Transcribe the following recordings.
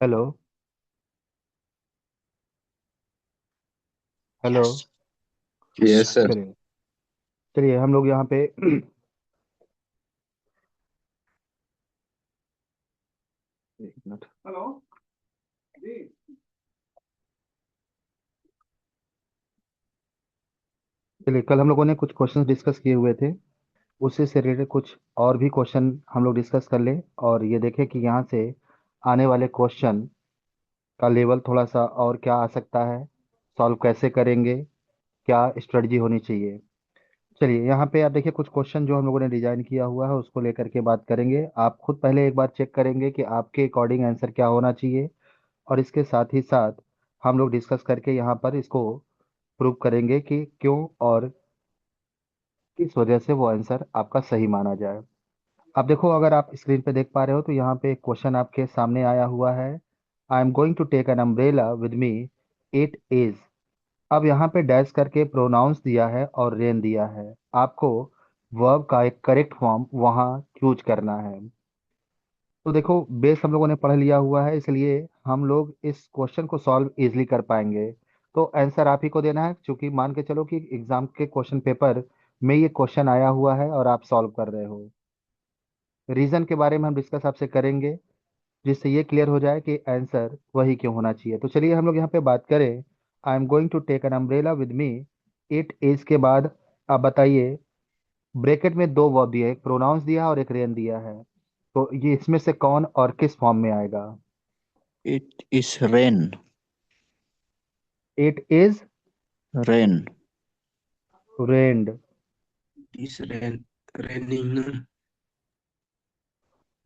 Hello. Hello. Yes. Yes sir. चलिए। चलिए हम लोग यहाँ पे एक मिनट। हेलो जी। चलिए, कल हम लोगों ने कुछ क्वेश्चंस डिस्कस किए हुए थे। उससे से रिलेटेड कुछ और भी क्वेश्चन हम लोग डिस्कस कर ले और ये देखें कि यहाँ से आने वाले क्वेश्चन का लेवल थोड़ा सा और क्या आ सकता है, सॉल्व कैसे करेंगे, क्या स्ट्रेटजी होनी चाहिए। चलिए, यहाँ पे आप देखिए कुछ क्वेश्चन जो हम लोगों ने डिजाइन किया हुआ है उसको लेकर के बात करेंगे। आप खुद पहले एक बार चेक करेंगे कि आपके अकॉर्डिंग आंसर क्या होना चाहिए, और इसके साथ ही साथ हम लोग डिस्कस करके यहाँ पर इसको प्रूव करेंगे कि क्यों और किस वजह से वो आंसर आपका सही माना जाए। अब देखो, अगर आप स्क्रीन पे देख पा रहे हो तो यहाँ पे एक क्वेश्चन आपके सामने आया हुआ है। I am going to take an umbrella with me, it is. अब यहाँ पे डैश करके प्रोनाउंस दिया है और रेन दिया है। आपको वर्ब का एक करेक्ट फॉर्म वहाँ चूज करना है। तो देखो, बेस हम लोगों ने पढ़ लिया हुआ है, इसलिए हम लोग इस क्वेश्चन को सॉल्व इजीली कर पाएंगे। तो आंसर आप ही को देना है, क्योंकि मान के चलो कि एग्जाम के क्वेश्चन पेपर में ये क्वेश्चन आया हुआ है और आप सॉल्व कर रहे हो। रीजन के बारे में हम डिस्कस आपसे करेंगे, जिससे ये क्लियर हो जाए कि आंसर वही क्यों होना चाहिए। तो चलिए हम लोग यहाँ पे बात करें। I am going to take an umbrella with me, it is के बाद आप बताइए। ब्रैकेट में दो वर्ब दिए, एक प्रोनाउंस दिया और एक रेन दिया है। तो ये इसमें से कौन और किस फॉर्म में आएगा? It is rain. It is rain. Rained. Is rain. Raining.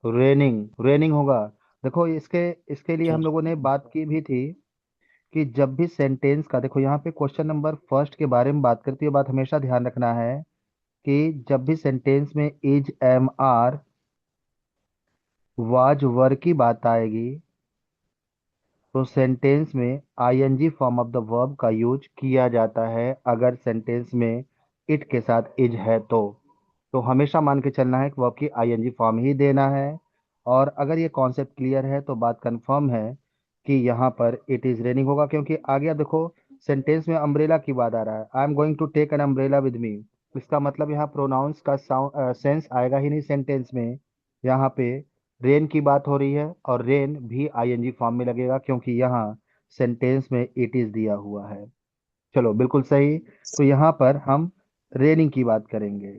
Raining raining होगा। देखो, इसके इसके लिए हम लोगों ने बात की भी थी कि जब भी सेंटेंस का, देखो यहाँ पे क्वेश्चन नंबर फर्स्ट के बारे में बात करती है, बात हमेशा ध्यान रखना है कि जब भी सेंटेंस में is, am, are, was, were की बात आएगी तो सेंटेंस में ING form of the verb का यूज किया जाता है। अगर सेंटेंस में इट के साथ इज है तो हमेशा मान के चलना है कि वर्ब की आईएनजी फॉर्म ही देना है। और अगर ये कॉन्सेप्ट क्लियर है तो बात कंफर्म है कि यहाँ पर इट इज रेनिंग होगा, क्योंकि आगे आप देखो सेंटेंस में अम्ब्रेला की बात आ रहा है। I am going to take an umbrella with me. इसका मतलब यहाँ प्रोनाउंस का साउंड सेंस आएगा ही नहीं सेंटेंस में। यहाँ पे रेन की बात हो रही है और रेन भी आईएनजी फॉर्म में लगेगा, क्योंकि यहाँ सेंटेंस में इट इज दिया हुआ है। चलो, बिल्कुल सही। तो यहाँ पर हम रेनिंग की बात करेंगे।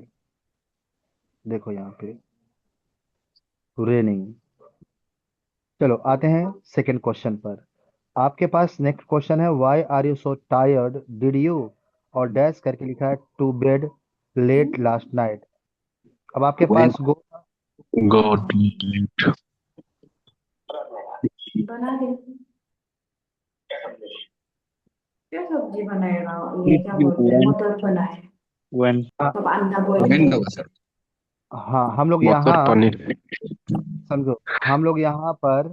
देखो यहाँ पे रेनिंग। चलो आते हैं सेकंड क्वेश्चन पर। आपके पास नेक्स्ट क्वेश्चन है, why are you so tired did you, और डैश करके लिखा है to bed late last night. अब आपके When pass go. go to eat। बना दे। क्या सब्जी बनाएगा? ये It क्या you बोलते हैं, मटर पनीर। when हाँ। अब अंडा बॉईल when करो। होगा सर। हाँ, हम लोग मटर यहाँ पनीर। समझो, हम लोग यहाँ पर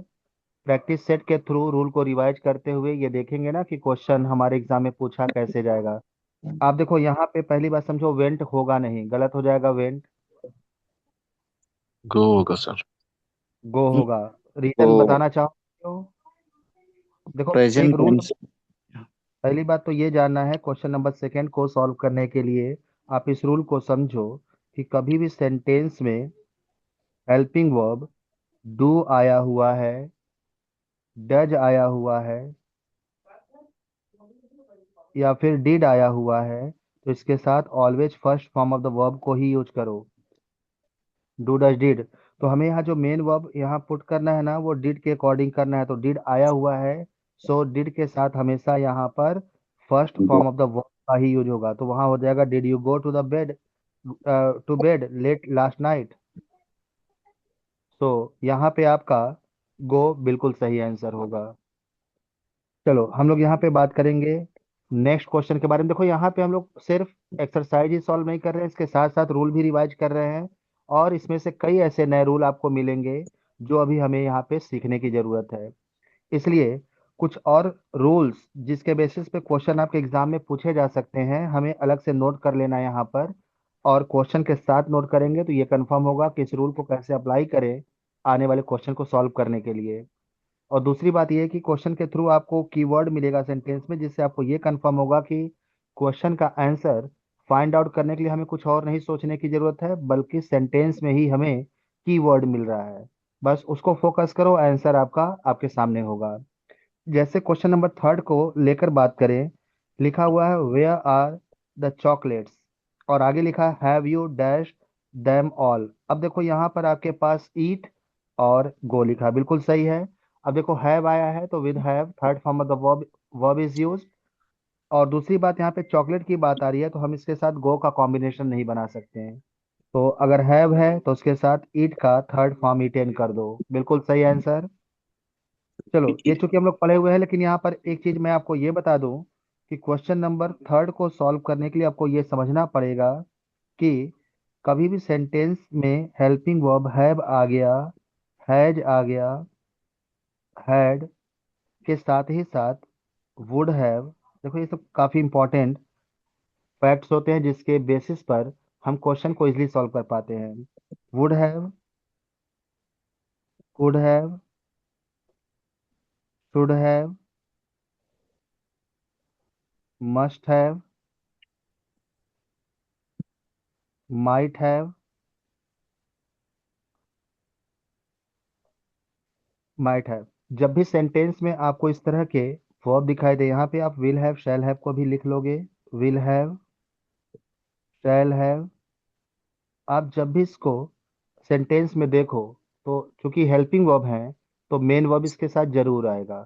प्रैक्टिस सेट के थ्रू रूल को रिवाइज करते हुए ये देखेंगे ना कि क्वेश्चन हमारे एग्जाम में पूछा कैसे जाएगा। आप देखो यहाँ पे पहली बात समझो, वेंट होगा नहीं, गलत हो जाएगा वेंट। गो होगा सर। गो होगा। रीजन वो बताना चाहो तो? देखो, एक प्रेजेंट रूल। टेंस। पहली बात तो ये जानना है, क्वेश्चन नंबर सेकंड को सॉल्व करने के लिए आप इस रूल को समझो कि कभी भी सेंटेंस में हेल्पिंग वर्ब डू आया हुआ है, डज आया हुआ है, या फिर डिड आया हुआ है, तो इसके साथ always first form of the verb को ही यूज करो। Do, does, did. तो हमें यहाँ जो मेन वर्ब यहाँ पुट करना है ना, वो डिड के अकॉर्डिंग करना है। तो डिड आया हुआ है, सो डिड के साथ हमेशा यहाँ पर first form of the verb का ही यूज होगा। तो वहां हो जाएगा, did you go to the bed, to bed late last night. तो यहाँ पे आपका गो बिल्कुल सही आंसर होगा। चलो हम लोग यहाँ पे बात करेंगे नेक्स्ट क्वेश्चन के बारे में। देखो, यहाँ पे हम लोग सिर्फ एक्सरसाइज ही सॉल्व नहीं कर रहे हैं, इसके साथ साथ रूल भी रिवाइज कर रहे हैं। और इसमें से कई ऐसे नए रूल आपको मिलेंगे जो अभी हमें यहाँ पे सीखने की जरूरत है। इसलिए कुछ और रूल्स जिसके बेसिस पे क्वेश्चन आपके एग्जाम में पूछे जा सकते हैं, हमें अलग से नोट कर लेना है यहाँ पर। और क्वेश्चन के साथ नोट करेंगे तो ये कंफर्म होगा कि इस रूल को कैसे अप्लाई करें आने वाले क्वेश्चन को सॉल्व करने के लिए। और दूसरी बात यह है कि क्वेश्चन के थ्रू आपको कीवर्ड मिलेगा सेंटेंस में, जिससे आपको ये कंफर्म होगा कि क्वेश्चन का आंसर फाइंड आउट करने के लिए हमें कुछ और नहीं सोचने की जरूरत है, बल्कि सेंटेंस में ही हमें कीवर्ड मिल रहा है। बस उसको फोकस करो, आंसर आपका आपके सामने होगा। जैसे क्वेश्चन नंबर थर्ड को लेकर बात करें, लिखा हुआ है वेयर आर द चॉकलेट्स, और आगे लिखा है have you dash them all. अब देखो यहाँ पर आपके पास ईट और गो लिखा, बिल्कुल सही है। अब देखो हैव आया है तो with have third form of the verb verb is use. और दूसरी बात, यहाँ पे चॉकलेट की बात आ रही है तो हम इसके साथ गो का कॉम्बिनेशन नहीं बना सकते हैं। तो अगर हैव है तो उसके साथ ईट का थर्ड फॉर्म ईटेन कर दो, बिल्कुल सही आंसर। चलो, ये चूंकि हम लोग पढ़े हुए हैं, लेकिन यहाँ पर एक चीज मैं आपको ये बता दूं कि क्वेश्चन नंबर थर्ड को सॉल्व करने के लिए आपको ये समझना पड़ेगा कि कभी भी सेंटेंस में हेल्पिंग वर्ब हैव आ गया, हैज आ गया, हैड के साथ ही साथ वुड हैव। देखो, ये सब काफी इंपॉर्टेंट फैक्ट्स होते हैं जिसके बेसिस पर हम क्वेश्चन को इजीली सॉल्व कर पाते हैं। Would have, could have, should have, must have, might have, might have. जब भी सेंटेंस में आपको इस तरह के वर्ब दिखाई दे, यहाँ पे आप विल हैव शैल हैव को भी लिख लोगे। Will have, shall have. आप जब भी इसको सेंटेंस में देखो तो चूंकि हेल्पिंग वर्ब है तो मेन वर्ब इसके साथ जरूर आएगा।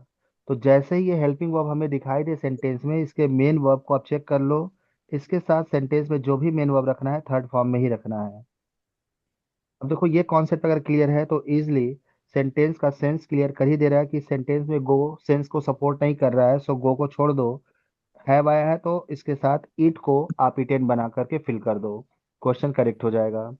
तो जैसे ही ये हेल्पिंग वर्ब हमें दिखाई दे सेंटेंस में, इसके मेन वर्ब को आप चेक कर लो। इसके साथ सेंटेंस में जो भी मेन वर्ब रखना है थर्ड फॉर्म में ही रखना है। अब देखो, ये कॉन्सेप्ट अगर क्लियर है तो इजिली सेंटेंस का सेंस क्लियर कर ही दे रहा है कि सेंटेंस में गो सेंस को सपोर्ट नहीं कर रहा है, सो गो को छोड़ दो। हैव आया है तो इसके साथ ईट को आप इटेन बना करके फिल कर दो, क्वेश्चन करेक्ट हो जाएगा।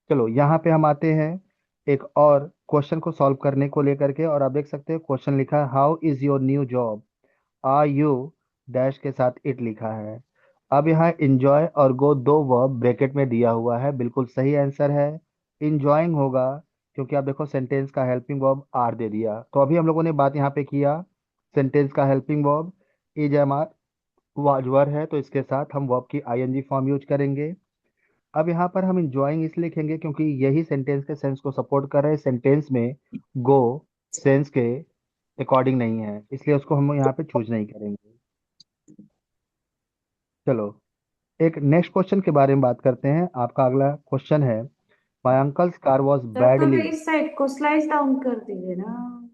चलो, यहाँ पे हम आते हैं एक और क्वेश्चन को सॉल्व करने को लेकर के, और आप देख सकते हैं क्वेश्चन लिखा है how is your new job. Are you dash के साथ इट लिखा है। अब यहाँ इंजॉय और गो दो वर्ब ब्रैकेट में दिया हुआ है, बिल्कुल सही आंसर है। इंजॉइंग होगा क्योंकि आप देखो सेंटेंस का हेल्पिंग वर्ब आर दे दिया। तो अभी हम लोगों ने बात यहाँ पे किया, सेंटेंस का helping verb is am are was were है तो इसके साथ हम वर्ब की आईएनजी फॉर्म यूज करेंगे। अब यहाँ पर हम इंजॉइंग इसलिए लिखेंगे क्योंकि यही सेंटेंस के सेंस को सपोर्ट कर रहे हैं। सेंटेंस में गो सेंस के अकॉर्डिंग नहीं है, इसलिए उसको हम यहाँ पे चूज नहीं करेंगे। चलो, एक नेक्स्ट क्वेश्चन के बारे में बात करते हैं। आपका अगला क्वेश्चन है माय अंकल्स कार वॉज सर थोड़े बैडली। इस साइड को स्लाइड डाउन कर दीजिए ना।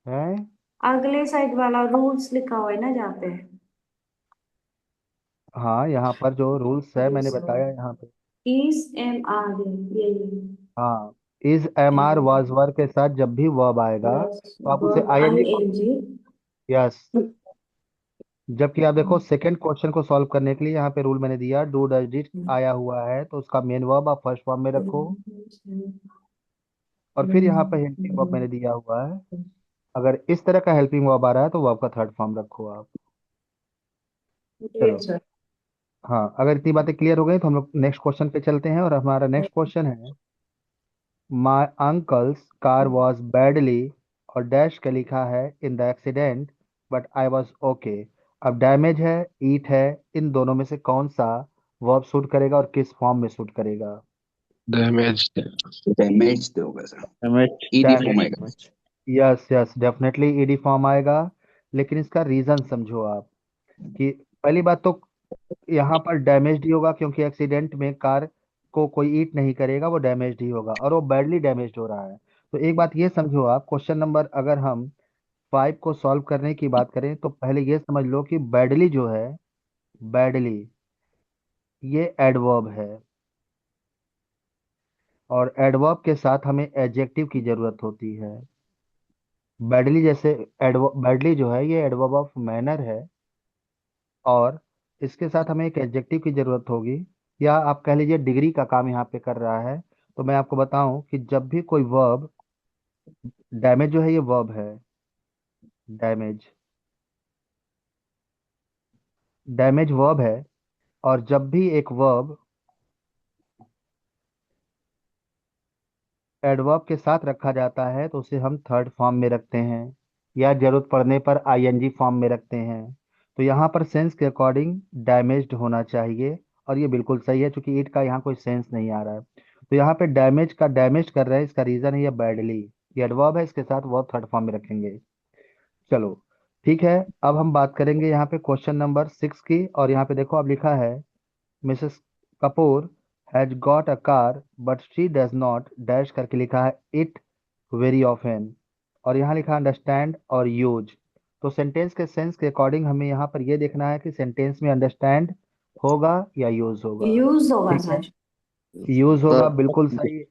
है, अगले साइड वाला रूल्स लिखा हुआ है ना जहाँ पे। हाँ, यहाँ पर जो रूल्स है ये मैंने सर बताया यहाँ पे। इस एम आर यही हाँ, is am are was were के साथ जब भी वर्ब आएगा प्लस तो आप उसे verb ING. I N G. Yes. जबकि आप देखो सेकंड क्वेश्चन को सॉल्व करने के लिए यहाँ पे रूल मैंने दिया, डू डज डिड आया हुआ है तो उसका मेन वर्ब आप फर्स्ट फॉर्म में रखो। और फिर यहाँ पे हेल्पिंग वर्ब मैंने दिया हुआ है, अगर इस तरह का हेल्पिंग वर्ब आ रहा है तो वर्ब का थर्ड फॉर्म रखो आप। चलो, सर हाँ, अगर इतनी बातें क्लियर हो गई तो हम लोग नेक्स्ट क्वेश्चन पे चलते हैं, और हमारा नेक्स्ट क्वेश्चन है माई अंकल्स कार वॉज बैडली, और डैश का लिखा है in the accident but I was okay. अब डैमेज है, ईट है, इन दोनों में से कौन सा वर्ब सूट करेगा और किस फॉर्म में सूट करेगा? damaged, डैमेज होगा सर। damaged, ईडी फॉर्म आएगा। damaged. Yes yes, definitely ED form आएगा। लेकिन इसका रीजन समझो आप, कि पहली बात तो यहाँ पर डैमेज्ड ही होगा क्योंकि एक्सीडेंट में कार को कोई ईट नहीं करेगा, वो डैमेज्ड ही होगा, और वो बैडली डैमेज्ड हो रहा है। तो एक बात ये समझो आप, क्वेश्चन नंबर अगर हम 5 को सॉल्व करने की बात करें तो पहले ये समझ लो कि बैडली जो है, बैडली ये एडवर्ब है, और एडवर्ब के साथ हमें एडजेक्टिव की जरूरत होती है। बैडली जैसे एडवर्ब, बैडली जो है ये एडवर्ब ऑफ मैनर है, और इसके साथ हमें एक एडजेक्टिव की जरूरत होगी, या आप कह लीजिए डिग्री का काम यहाँ पे कर रहा है। तो मैं आपको बताऊं कि जब भी कोई वर्ब, डैमेज जो है ये वर्ब है, डैमेज, डैमेज वर्ब है, और जब भी एक वर्ब एडवर्ब के साथ रखा जाता है तो उसे हम थर्ड फॉर्म में रखते हैं, या जरूरत पड़ने पर आईएनजी फॉर्म में रखते हैं। तो यहाँ पर सेंस के अकॉर्डिंग डैमेज्ड होना चाहिए, और ये बिल्कुल सही है क्योंकि इट का यहाँ कोई सेंस नहीं आ रहा है। तो यहाँ पे डैमेज का डैमेज कर रहे हैं, इसका रीजन है ये बैडली। ये एडवर्ब है, इसके साथ वर्ब थर्ड फॉर्म में रखेंगे। चलो ठीक है। अब हम बात करेंगे यहाँ पे क्वेश्चन नंबर 6 की, और यहाँ पे देखो अब लिखा है Mrs Kapoor has got a car but she does not dash करके लिखा है इट वेरी ऑफन, और यहाँ लिखा अंडरस्टैंड और यूज। तो सेंटेंस के सेंस के अकॉर्डिंग हमें यहाँ पर ये देखना है कि सेंटेंस में अंडरस्टैंड होगा या यूज होगा। यूज होगा ठीक है, सर। यूज होगा, सर बिल्कुल सही।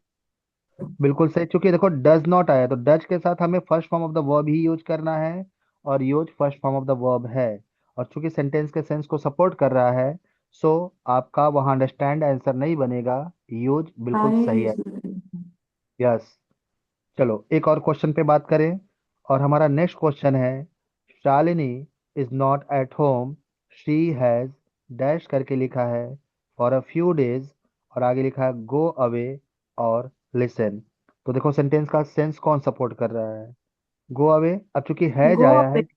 बिल्कुल सही, चूंकि देखो डज नॉट आया तो डज के साथ हमें first form of the verb he use करना है, और use first form of the verb है। और चूंकि सेंटेंस के सेंस को सपोर्ट कर रहा है, सो आपका वहां अंडरस्टैंड आंसर नहीं बनेगा, यूज बिल्कुल सारे सही है। यूज में। यस। चलो एक और क्वेश्चन पे बात करें, और हमारा नेक्स्ट क्वेश्चन है Shalini is not at home, she has dash करके लिखा है फॉर अ फ्यू डेज, और आगे लिखा है गो अवे और लिसन। तो देखो सेंटेंस का सेंस कौन सपोर्ट कर रहा है, गो अवे। अब चूंकि हैज गो आया अवे। है,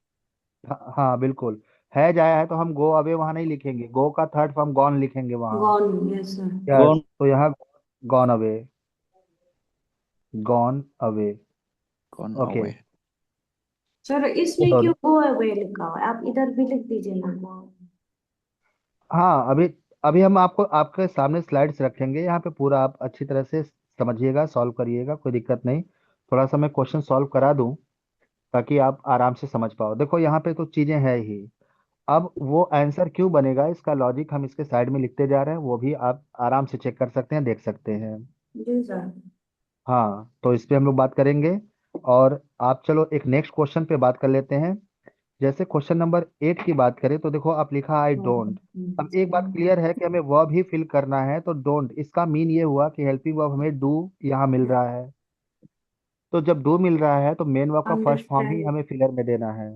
हाँ हाँ, बिल्कुल, हैज आया है तो हम गो अवे वहां नहीं लिखेंगे, गो का थर्ड फॉर्म गॉन लिखेंगे वहां। Gone, yes sir. Yes, Gone. तो यहाँ gone away, gone away. Gone okay. away. Sir इसमें तो क्यों गो अवे लिखा हुआ है? आप इधर भी लिख दीजिए ना गो। हाँ, अभी अभी हम आपको आपके सामने स्लाइड्स रखेंगे, यहाँ पे पूरा आप अच्छी तरह से समझिएगा, सॉल्व करिएगा, कोई दिक्कत नहीं। थोड़ा सा मैं क्वेश्चन सॉल्व करा दूं ताकि आप आराम से समझ पाओ। देखो यहाँ पे तो चीजें हैं ही। अब वो आंसर क्यों बनेगा, इसका लॉजिक हम इसके साइड में लिखते जा रहे हैं, वो भी आप आराम से चेक कर सकते हैं, देख सकते हैं। जी सर। हाँ, तो इस पे हम लोग बात करेंगे। और आप चलो एक नेक्स्ट क्वेश्चन पे बात कर लेते हैं। जैसे क्वेश्चन नंबर 8 की बात करें तो देखो आप लिखा आई डोंट। अब एक बात क्लियर है कि हमें वर्ब ही फिल करना है, तो डोंट इसका मीन ये हुआ कि हेल्पिंग वर्ब हमें डू यहाँ मिल रहा है। तो जब डू मिल रहा है तो मेन वर्ब का फर्स्ट फॉर्म ही अंडरस्टैंड। हमें फिलर में देना है।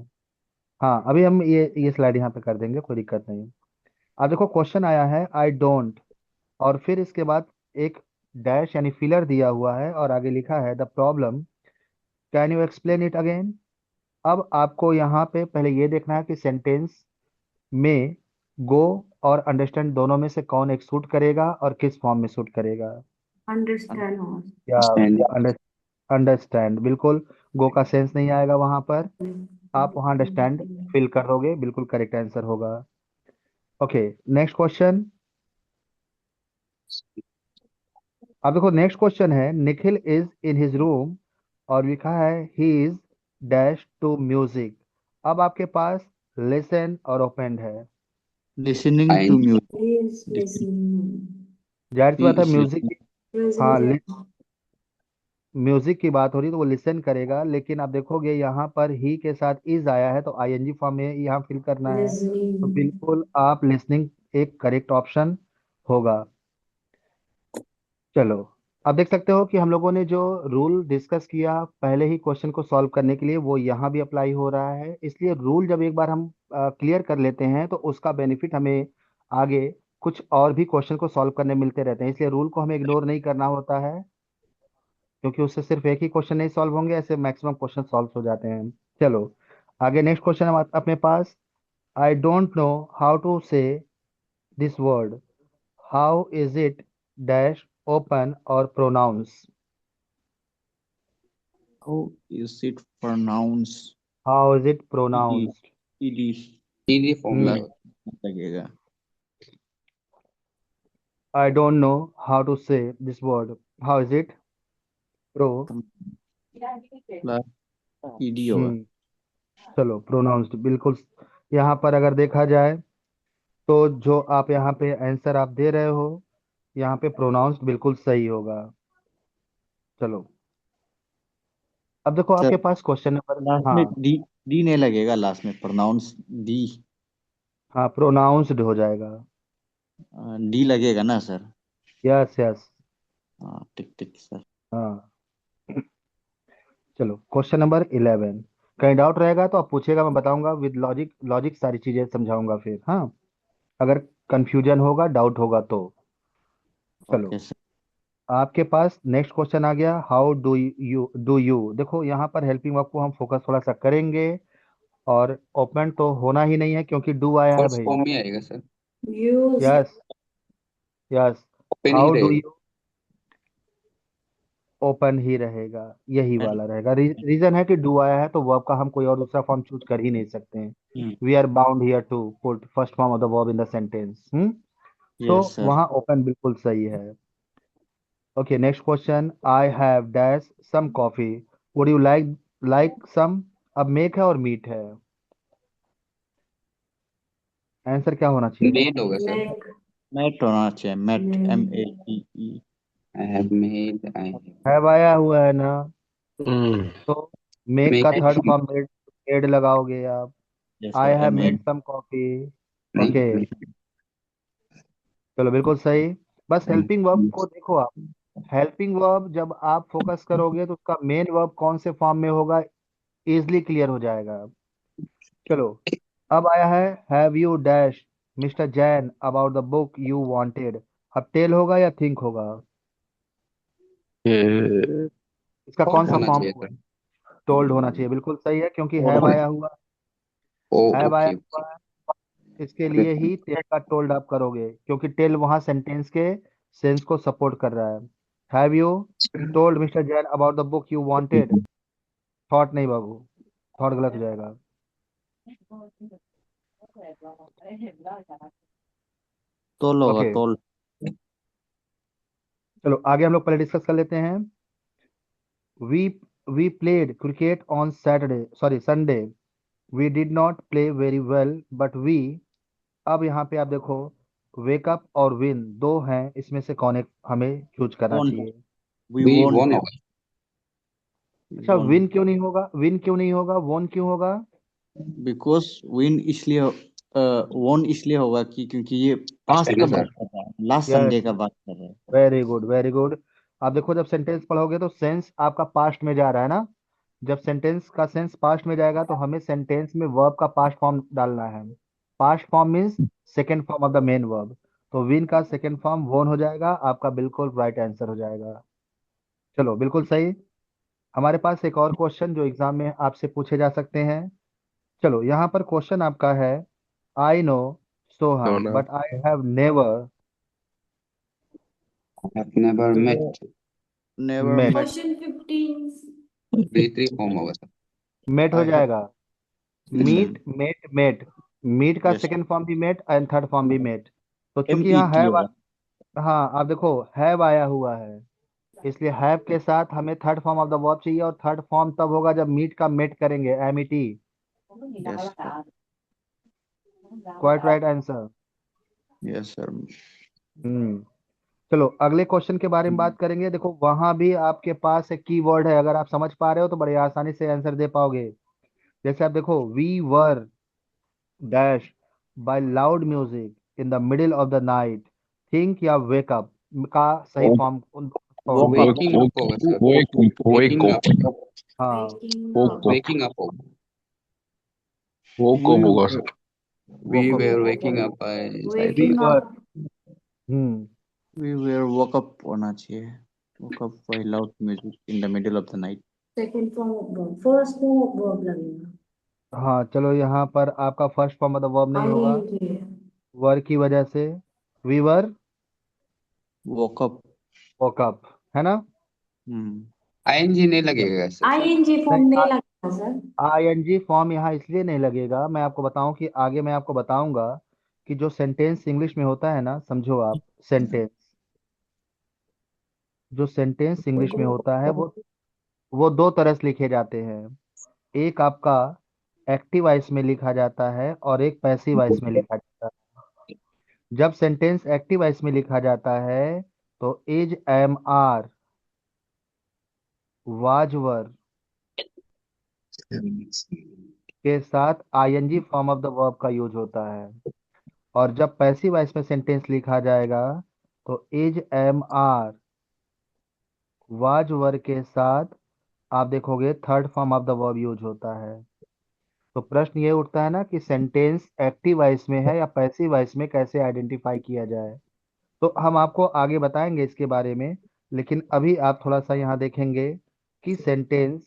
हाँ, अभी हम ये स्लाइड यहाँ पे कर देंगे, कोई दिक्कत नहीं। अब देखो क्वेश्चन आया है आई डोंट, और फिर इसके बाद एक डैश यानी फिलर दिया हुआ है, और आगे लिखा है the problem, can you explain it again. अब आपको यहाँ पे पहले ये देखना है कि सेंटेंस में गो और अंडरस्टैंड दोनों में से कौन एक सूट करेगा और किस फॉर्म में सूट करेगा। अंडरस्टैंड हो। या स्टैंड अंडरस्टैंड, बिल्कुल गो का सेंस नहीं आएगा वहां पर, आप वहां अंडरस्टैंड फिल कर दोगे, बिल्कुल करेक्ट आंसर होगा। Okay, next question. अब देखो नेक्स्ट क्वेश्चन है Nikhil is in his room, और लिखा है he is dash to music. अब आपके पास लिसन और ओपेंड है। Listening to आएंगे। music. Is Listening. लिसनिंग। जाहिर सी He बात है is म्यूजिक। listening. हाँ, प्रेजेंट। म्यूजिक की बात हो रही तो वो लिसन करेगा, लेकिन आप देखोगे यहाँ पर ही के साथ इज आया है तो आईएनजी फॉर्म में यहाँ फिल करना है, तो लिसनिंग। बिल्कुल आप लिसनिंग एक करेक्ट ऑप्शन होगा। चलो, अब देख सकते हो कि हम लोगों ने जो रूल डिस्कस किया पहले ही क्वेश्चन को सॉल्व करने के लिए, वो यहाँ भी अप्लाई हो रहा है। इसलिए रूल जब एक बार हम क्लियर कर लेते हैं तो उसका बेनिफिट हमें आगे कुछ और भी क्वेश्चन को सॉल्व करने मिलते रहते हैं, इसलिए रूल को हमें इग्नोर नहीं करना होता है, क्योंकि उससे सिर्फ एक ही क्वेश्चन नहीं सॉल्व होंगे, ऐसे मैक्सिमम क्वेश्चन सॉल्व हो जाते हैं। चलो आगे नेक्स्ट क्वेश्चन हम अपने पास, I don't know how to say this word, how is it dash open और pronounce. How is it pronounced? How is it ED. Pronounced. ED. सीधी फॉर्मूला हम्म, लगेगा. I don't know how to say this word, how is it pro. Plus ED होगा. हम्म, चलो pronounced बिल्कुल। यहाँ पर अगर देखा जाए तो जो आप यहाँ पे आंसर आप दे रहे हो, यहाँ पे प्रोनाउंस्ड बिल्कुल सही होगा। चलो, अब देखो सर आपके पास क्वेश्चन नंबर। लास्ट में हाँ, डी डी नहीं लगेगा, लास्ट में प्रोनाउंस डी. हाँ प्रोनाउंस्ड हो जाएगा। डी लगेगा ना सर? Yes yes. हाँ, ठीक ठीक सर. हाँ, चलो क्वेश्चन नंबर 11। कहीं डाउट रहेगा तो आप पूछेगा, मैं बताऊंगा विद लॉजिक, लॉजिक सारी चीजें समझाऊंगा फिर। हाँ, अगर कंफ्यूजन होगा डाउट होगा तो। चलो, ओके सर. आपके पास नेक्स्ट क्वेश्चन आ गया, हाउ डू यू। देखो यहाँ पर हेल्पिंग वर्ब को हम फोकस थोड़ा सा करेंगे, और ओपन तो होना ही नहीं है क्योंकि डू आया है फर्स्ट भाई। फॉर्म में आएगा sir. Use. Yes, yes. Open he how do रहेगा। यू, ओपन ही रहेगा, यही And- वाला रहेगा। रीजन है कि डू आया है तो वर्ब का हम कोई और दूसरा फॉर्म चूज कर ही नहीं सकते हैं। Hmm, we are bound here to put first form of the verb in the sentence. तो yes sir. वहाँ ओपन बिल्कुल सही है। Okay, next question, I have dash some coffee, would you like some. अब मेक है और meet है, answer क्या होना चाहिए। मेड होगा सर। नेक। Met होना चाहिए, met, neck. MEE। I have made, I have आया हुआ है ना, हम्म। तो मेक का मेक। थर्ड फॉर्म मेड लगाओगे आप। Yes I sir, have MA। Made some coffee. Okay, नहीं। चलो बिल्कुल सही। बस नहीं। हेल्पिंग वर्ब को देखो आप, हेल्पिंग वर्ब जब आप फोकस करोगे तो उसका मेन वर्ब कौन से फॉर्म में होगा, इजली क्लियर हो जाएगा। चलो, अब आया है, have you dash mister Jain about the book you wanted. अब टेल होगा या थिंक होगा, ये इसका कौन थॉट सा होना फॉर्म चाहिए हुआ। सर। टोल्ड होना चाहिए, बिल्कुल सही है क्योंकि Told हैव होना आया हुआ, ओ हैव आया ओके हुआ ओके। है, इसके लिए ही टेल का टोल्ड आप करोगे क्योंकि टेल वहां सेंटेंस के सेंस को सपोर्ट कर रहा है। Have you told mister Jain about the book you wanted, thought नहीं बाबू, थॉट गलत हो जाएगा। told होगा, ओके, told। चलो आगे हम लोग पहले डिस्कस कर लेते हैं। We we played cricket on Saturday, sorry Sunday, we did not play very well but we. अब यहाँ पे आप देखो, वेकअप और विन दो हैं, इसमें से कौन एक हमें चूज करना Won, चाहिए। we वी won, वन होगा। we अच्छा, won। विन क्यों नहीं होगा, विन क्यों नहीं होगा, वोन क्यों होगा। Because win इसलिए won इसलिए होगा कि क्योंकि ये फर्स्ट है पास्ट ना का सर। बात कर रहा है, लास्ट यस, संडे का बात कर रहा है। Very good, very good. आप देखो जब सेंटेंस पढ़ोगे तो सेंस आपका पास्ट में जा रहा है ना, जब सेंटेंस का सेंस पास्ट में जाएगा तो हमें सेंटेंस में वर्ब का पास्ट फॉर्म डालना है। Past form means second form of the main verb, तो विन का सेकेंड फॉर्म वोन हो जाएगा, आपका बिल्कुल राइट आंसर हो जाएगा। चलो बिल्कुल सही। हमारे पास एक और क्वेश्चन जो एग्जाम में आपसे पूछे जा सकते हैं। चलो यहाँ पर क्वेश्चन आपका है, आई नो नो सोहन ना। But I have never I have never तो met. never met. met। Question 15। Three form होगा सर। मेट हो I have। जाएगा, yes sir. Meet met met, meet का Yes। सेकंड फॉर्म भी met and third form भी met. तो चूंकि यहाँ MET हैव, होगा। हाँ आप देखो हैव आया हुआ है, इसलिए हैव के साथ हमें third form of the verb चाहिए, और थर्ड फॉर्म तब होगा जब मीट का मेट करेंगे, MET। Yes sir। Quite right answer. Yes sir। हम्म, चलो अगले क्वेश्चन के बारे में बात करेंगे। देखो वहां भी आपके पास एक कीवर्ड है, अगर आप समझ पा रहे हो तो बड़े आसानी से आंसर दे पाओगे। जैसे आप देखो, we were dash by loud music in the middle of the night, think या वेक अप का सही फॉर्म उन फॉर्म Woke में up। वेक होगा। वेकिंग अप होगा sir. Wake wake waking up up. हाँ, waking woke up. Up waking up होगा। Woke We up होगा were sir. We woke up, were waking up by we waking were, up. Hmm, we were woke up होना चाहिए। Woke up by loud music in the middle of the night। Second form of verb, first form of verb लगेगा। हाँ चलो यहाँ पर आपका first form मतलब verb नहीं होगा, आईएनजी है। वर की वजह से, we were Woke up। woke up, है ना। हम्म। आईएनजी नहीं लगेगा सर सर। आईएनजी नहीं, फॉर्म नहीं लगेगा सर। ING फॉर्म यहाँ इसलिए नहीं लगेगा, मैं आपको बताऊं कि आगे मैं आपको बताऊंगा कि जो सेंटेंस इंग्लिश में होता है ना, समझो आप, सेंटेंस, जो सेंटेंस इंग्लिश में होता है वो दो तरह से लिखे जाते हैं। एक आपका एक्टिव वॉइस में लिखा जाता है और एक पैसिव वॉइस में लिखा जाता है। जब सेंटेंस एक्टिव वॉइस में लिखा जाता है तो is, am, are, was, were के साथ ING form of the verb का यूज होता है। और जब पैसिव वॉइस में सेंटेंस लिखा जाएगा तो is, am, are, was, were के साथ आप देखोगे third form of the verb use होता है। तो प्रश्न ये उठता है ना कि सेंटेंस एक्टिव वॉइस में है या पैसिव वॉइस में, कैसे आइडेंटिफाई किया जाए। तो हम आपको आगे बताएंगे इसके बारे में, लेकिन अभी आप थोड़ा सा यहाँ देखेंगे कि सेंटेंस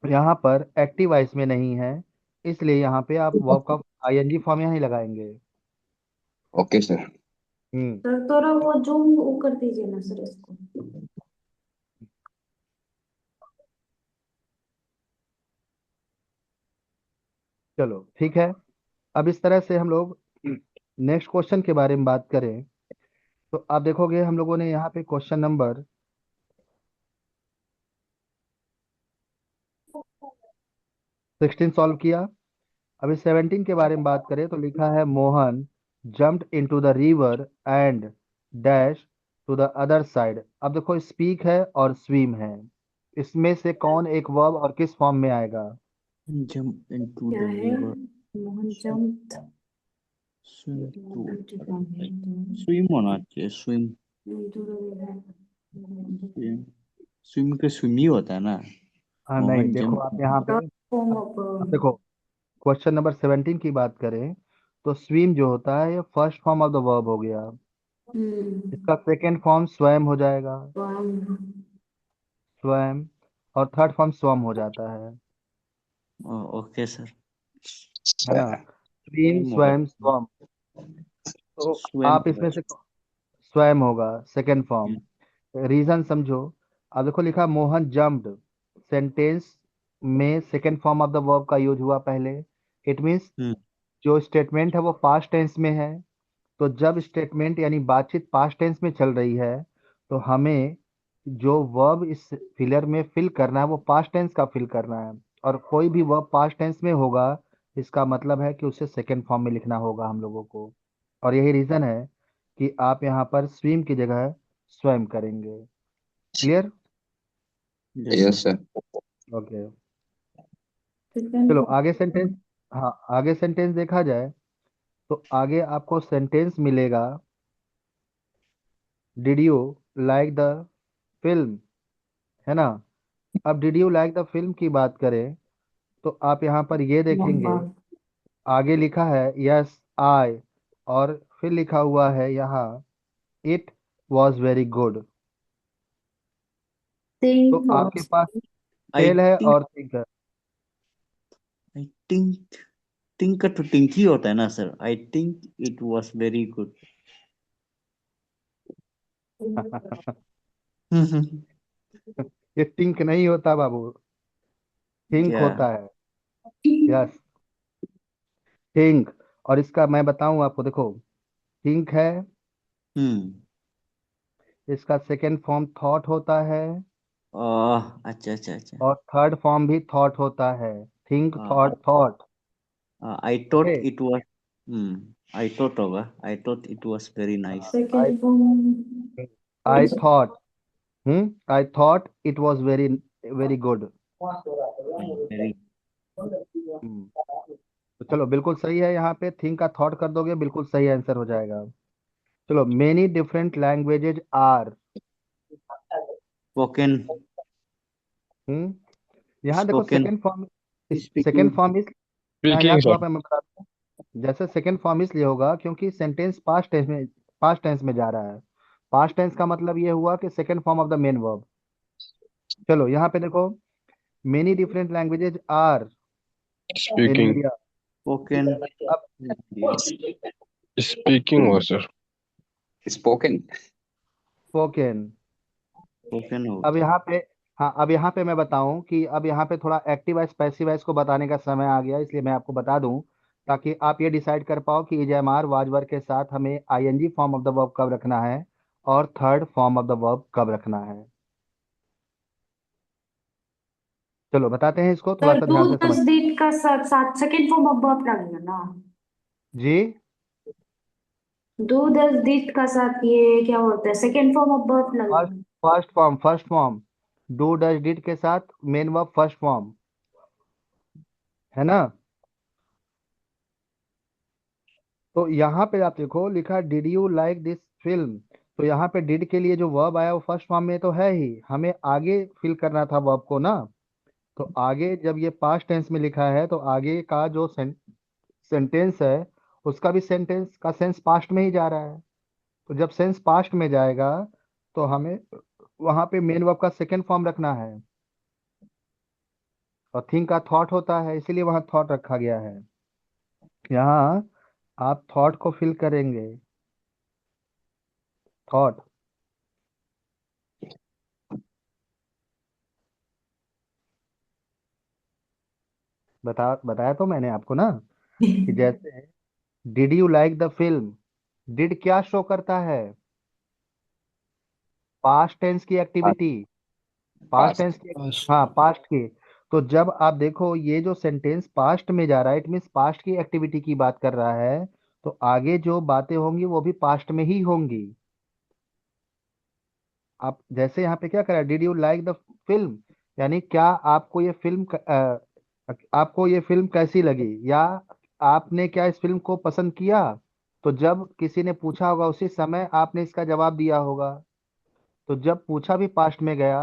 यहाँ पर एक्टिव वॉइस में नहीं है, इसलिए यहाँ पे आप वर्ब का आईएनजी फॉर्म यहाँ ही लगाएंगे। Okay sir. हम्म सर थोड़ा वो जूम वो कर दीजिए ना सर इसको। चलो ठीक है। अब इस तरह से हम लोग नेक्स्ट क्वेश्चन के बारे में बात करें तो आप देखोगे हम लोगों ने यहाँ पे क्वेश्चन नंबर 16 सॉल्व किया। अभी 17 के बारे में बात करें तो लिखा है Mohan jumped into the river and dash to the other side. अब देखो स्पीक है और स्विम है, इसमें से कौन एक वर्ब और किस फॉर्म में आएगा? जंप इनटू क्या द है? River, Mohan jump swim to, into swim होना चाहिए, swim. the river. Swim, swim के स्विम ही होता है ना। हाँ नहीं, मोहन देखो आप जंप। यहाँ पे Form अब of अब देखो क्वेश्चन नंबर 17 की बात करें तो स्विम जो होता है ये first form of the verb हो गया, इसका सेकेंड फॉर्म स्वयं हो जाएगा, स्वयं, और थर्ड फॉर्म स्वम हो जाता है ओके सर। है ना? स्विम, स्विम होगा, स्वयं, स्वम। तो स्वयं आप होगा। इसमें से स्वयं होगा सेकेंड फॉर्म। रीजन समझो। अब देखो लिखा मोहन जम्प्ड, सेंटेंस में second form of the verb का यूज हुआ पहले। इट मीन्स हम्म जो स्टेटमेंट है वो पास्ट टेंस में है। तो जब स्टेटमेंट यानी बातचीत पास्ट टेंस में चल रही है तो हमें जो वर्ब इस फिलर में फिल करना है वो पास्ट टेंस का फिल करना है, और कोई भी वर्ब पास्ट टेंस में होगा इसका मतलब है कि उसे सेकेंड फॉर्म में लिखना होगा हम लोगों को। और यही रीजन है कि आप यहाँ पर स्विम की जगह स्वयं करेंगे। Clear? Yes yes sir. Sir. Okay. second चलो form. आगे सेंटेंस। हाँ, आगे सेंटेंस देखा जाए तो आगे आपको सेंटेंस मिलेगा did you like the film, है ना? अब did you like the film की बात करें तो आप यहाँ पर ये देखेंगे आगे लिखा है यस आई, और फिर लिखा हुआ है यहाँ इट वॉज वेरी गुड। तो Think आपके was पास आई टेल है थिंक, और थिंक है। आई थिंक, थिंक का तो थिंक ही होता है ना sir. I think it was very good. ये थिंक नहीं होता बाबू, थिंक क्या? होता है। Yes, think. और इसका मैं बताऊं आपको, देखो थिंक है, हम्म इसका सेकेंड फॉर्म थॉट होता है, अच्छा अच्छा अच्छा। और थर्ड फॉर्म भी थॉट होता है। Think, thought, thought. I okay. Thought it was, I thought होगा, I thought it was very nice. I second form. I thought, I thought it was very very good. Very. तो चलो बिल्कुल सही है, यहाँ पे थिंक का थॉट कर दोगे बिल्कुल सही आंसर हो जाएगा। चलो many different languages are. Spoken, hmm यहाँ देखो spoken, second form, second speaking. Form इस यहाँ स्पीकिंग थोड़ा सर। मैं बताता हूँ। जैसे सेकंड फॉर्म इसलिए होगा क्योंकि सेंटेंस पास्ट टेंस में जा रहा है। पास्ट टेंस का मतलब ये हुआ कि second form of the main verb. चलो यहाँ पे देखो many different languages are in speaking. India. Spoken. अब स्पीकिंग हुआ सर। स्पोकन। स्पोकन। स्पोकन हो। अब यहाँ पे, हाँ अब यहाँ पे मैं बताऊं कि अब यहाँ पे थोड़ा एक्टिव वॉइस पैसिव वॉइस को बताने का समय आ गया, इसलिए मैं आपको बता दूं ताकि आप ये डिसाइड कर पाओ कि इजेमार वाजवर के साथ हमें ING form of the verb कब रखना है और third form of the verb कब रखना है। चलो बताते हैं, इसको थोड़ा सर सा do ध्यान से समझ। does did का साथ साथ सेकंड फॉर्म ऑफ वर्ब लगेगा ना? जी, do does did का साथ ये क्या बोलते हैं second form of verb first, लगेगा? First form do does did के साथ मेन वर्ब फर्स्ट फॉर्म, है ना? तो यहाँ पे आप देखो लिखा did you like this film, तो यहाँ पे डिड के लिए जो वर्ब आया वो फर्स्ट फॉर्म में तो है ही, हमें आगे फिल करना था वर्ब को ना। तो आगे जब ये पास्ट टेंस में लिखा है तो आगे का जो सेंटेंस है उसका भी सेंटेंस का सेंस पास्ट में ही जा रहा है। तो जब सेंस पास्ट में जाएगा तो हमें वहां पे मेन वर्ब का सेकेंड फॉर्म रखना है, और थिंक का थॉट होता है, इसीलिए वहां थॉट रखा गया है। यहाँ आप थॉट को फिल करेंगे, थॉट। बताया तो मैंने आपको ना, कि जैसे did you like the film, did क्या शो करता है, पास्ट टेंस की एक्टिविटी, पास्ट टेंस Past. की, पास्ट। हाँ पास्ट की। तो जब आप देखो ये जो सेंटेंस पास्ट में जा रहा है, इट मीन्स पास्ट की एक्टिविटी की बात कर रहा है, तो आगे जो बातें होंगी वो भी पास्ट में ही होंगी। आप जैसे यहाँ पे क्या करा, did you like the film, यानी क्या आपको ये फिल्म आपको ये फिल्म कैसी लगी, या आपने क्या इस फिल्म को पसंद किया। तो जब किसी ने पूछा होगा उसी समय आपने इसका जवाब दिया होगा। तो जब पूछा भी पास्ट में गया,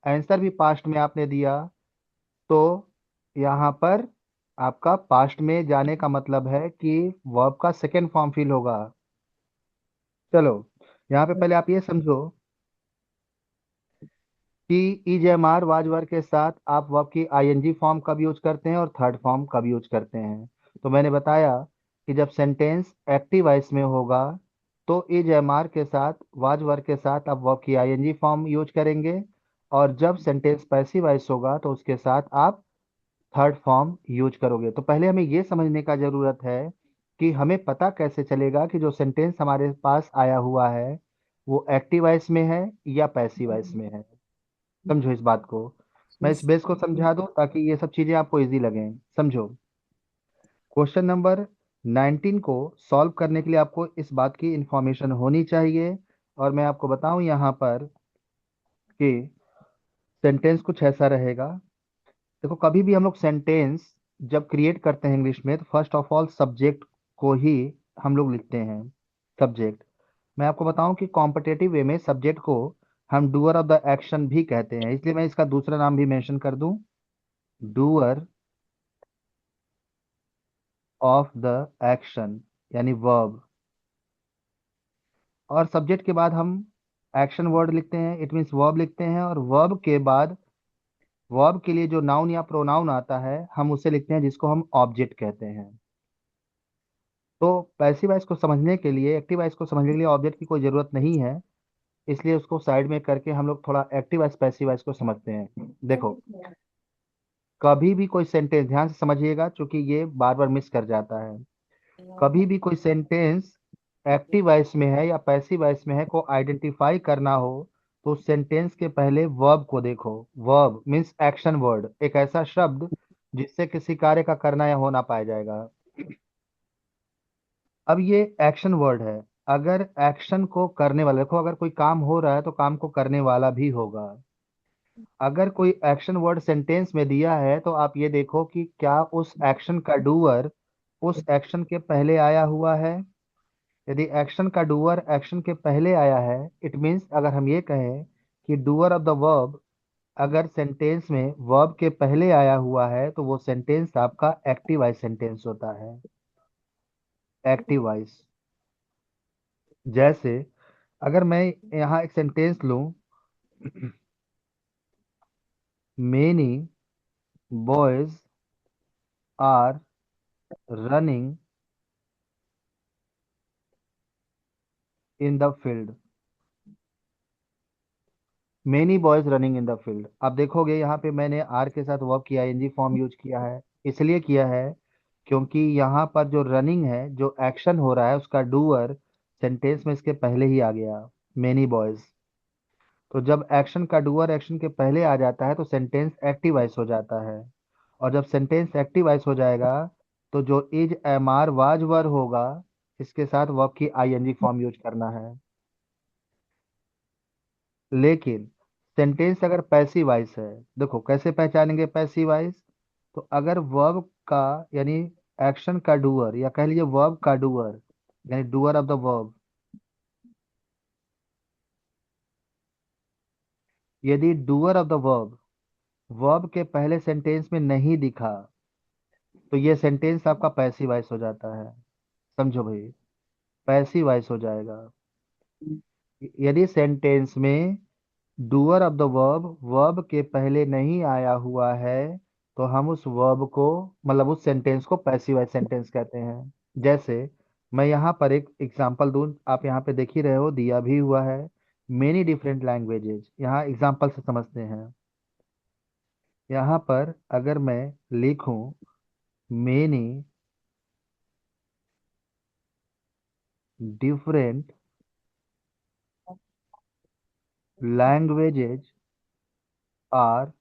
आंसर भी पास्ट में आपने दिया, तो यहाँ पर आपका पास्ट में जाने का मतलब है कि वर्ब का सेकेंड फॉर्म फिल होगा। चलो, यहाँ पे पहले आप ये समझो कि इजेएमआर वाजवर के साथ आप वर्ब की आईएनजी फॉर्म कब यूज करते हैं और थर्ड फॉर्म कब यूज करते हैं। तो मैंने बताया कि जब सेंटेंस एक्टिव वॉइस में होगा तो इजेएमआर के साथ वाजवर के साथ आप वर्ब की आईएनजी फॉर्म यूज करेंगे, और जब सेंटेंस पैसिव वॉइस होगा तो उसके साथ आप थर्ड फॉर्म यूज करोगे। तो पहले हमें ये समझने का जरूरत है कि हमें पता कैसे चलेगा कि जो सेंटेंस हमारे पास आया हुआ है वो एक्टिव वॉइस में है या पैसिव वॉइस में है। समझो इस बात को, मैं इस बेस को समझा दूं ताकि ये सब चीजें आपको इजी लगें। समझो, क्वेश्चन नंबर 19 को सॉल्व करने के लिए आपको इस बात की इंफॉर्मेशन होनी चाहिए। और मैं आपको बताऊं यहाँ पर कि सेंटेंस कुछ ऐसा रहेगा। देखो, कभी भी हम लोग सेंटेंस जब क्रिएट करते हैं इंग्लिश में, तो फर्स्ट ऑफ ऑल सब्जेक्ट को ही हम लोग लिखते हैं, सब्जेक्ट। मैं आपको बताऊं कि कॉम्पिटेटिव वे में सब्जेक्ट को हम डूअर ऑफ द एक्शन भी कहते हैं, इसलिए मैं इसका दूसरा नाम भी मेंशन कर दूं, डूअर ऑफ द एक्शन, यानी वर्ब। और सब्जेक्ट के बाद हम एक्शन वर्ड लिखते हैं, इट मीन्स वर्ब लिखते हैं, और वर्ब के बाद वर्ब के लिए जो नाउन या प्रोनाउन आता है हम उसे लिखते हैं, जिसको हम ऑब्जेक्ट कहते हैं। तो पैसिव वॉइस को समझने के लिए, एक्टिव वॉइस को समझने के लिए ऑब्जेक्ट की कोई जरूरत नहीं है, इसलिए उसको साइड में करके हम लोग थोड़ा एक्टिव वॉइस पैसिव वॉइस को समझते हैं। देखो, कभी भी कोई सेंटेंस, ध्यान से समझिएगा क्योंकि ये बार बार मिस कर जाता है। कभी भी कोई सेंटेंस एक्टिव वॉइस में है या पैसिव वॉइस में है को आइडेंटिफाई करना हो, तो उस सेंटेंस के पहले वर्ब को देखो। वर्ब मीन्स एक्शन वर्ड, एक ऐसा शब्द जिससे किसी कार्य का करना या होना पाया जाएगा। अब ये एक्शन वर्ड है, अगर एक्शन को करने वाला, देखो अगर कोई काम हो रहा है तो काम को करने वाला भी होगा। अगर कोई एक्शन वर्ड सेंटेंस में दिया है तो आप ये देखो कि क्या उस एक्शन का डूअर उस एक्शन के पहले आया हुआ है। यदि एक्शन का डूअर एक्शन के पहले आया है, इट मीन्स अगर हम ये कहें कि डूअर ऑफ द वर्ब अगर सेंटेंस में वर्ब के पहले आया हुआ है, तो वो सेंटेंस आपका एक्टिव वॉइस सेंटेंस होता है। एक्टिव वॉइस, जैसे अगर मैं यहाँ एक सेंटेंस लूं, many boys are running in the field, many boys running in the field. आप देखोगे यहाँ पे मैंने आर के साथ वर्ब की आईएनजी फॉर्म यूज किया है, इसलिए किया है क्योंकि यहाँ पर जो रनिंग है, जो एक्शन हो रहा है, उसका डूअर सेंटेंस में इसके पहले ही आ गया, मेनी बॉयज। तो जब एक्शन का डूअर एक्शन के पहले आ जाता है तो सेंटेंस एक्टिव वॉइस हो जाता है। और जब सेंटेंस एक्टिव वॉइस हो जाएगा तो जो is am are was were होगा, इसके साथ वर्ब की आईएनजी फॉर्म यूज करना है। लेकिन सेंटेंस अगर पैसिव वॉइस है, देखो कैसे पहचानेंगे पैसिव वॉइस। तो अगर वर्ब का, यानी एक्शन का डूअर, या कह लीजिए वर्ब का डूअर, यानी डूअर ऑफ द वर्ब, यदि doer of the verb verb के पहले सेंटेंस में नहीं दिखा, तो ये सेंटेंस आपका पैसिव वॉइस हो जाता है। समझो भाई, पैसिव वॉइस हो जाएगा। यदि सेंटेंस में doer of the verb, verb के पहले नहीं आया हुआ है, तो हम उस वर्ब को, मतलब उस सेंटेंस को पैसिव वॉइस सेंटेंस कहते हैं। जैसे मैं यहाँ पर एक एग्जांपल दूं, आप यहाँ पे देख ही रहे हो, दिया भी हुआ है, मेनी डिफरेंट लैंग्वेजेस। यहाँ एग्जांपल से समझते हैं। यहाँ पर अगर मैं लिखूं many different languages are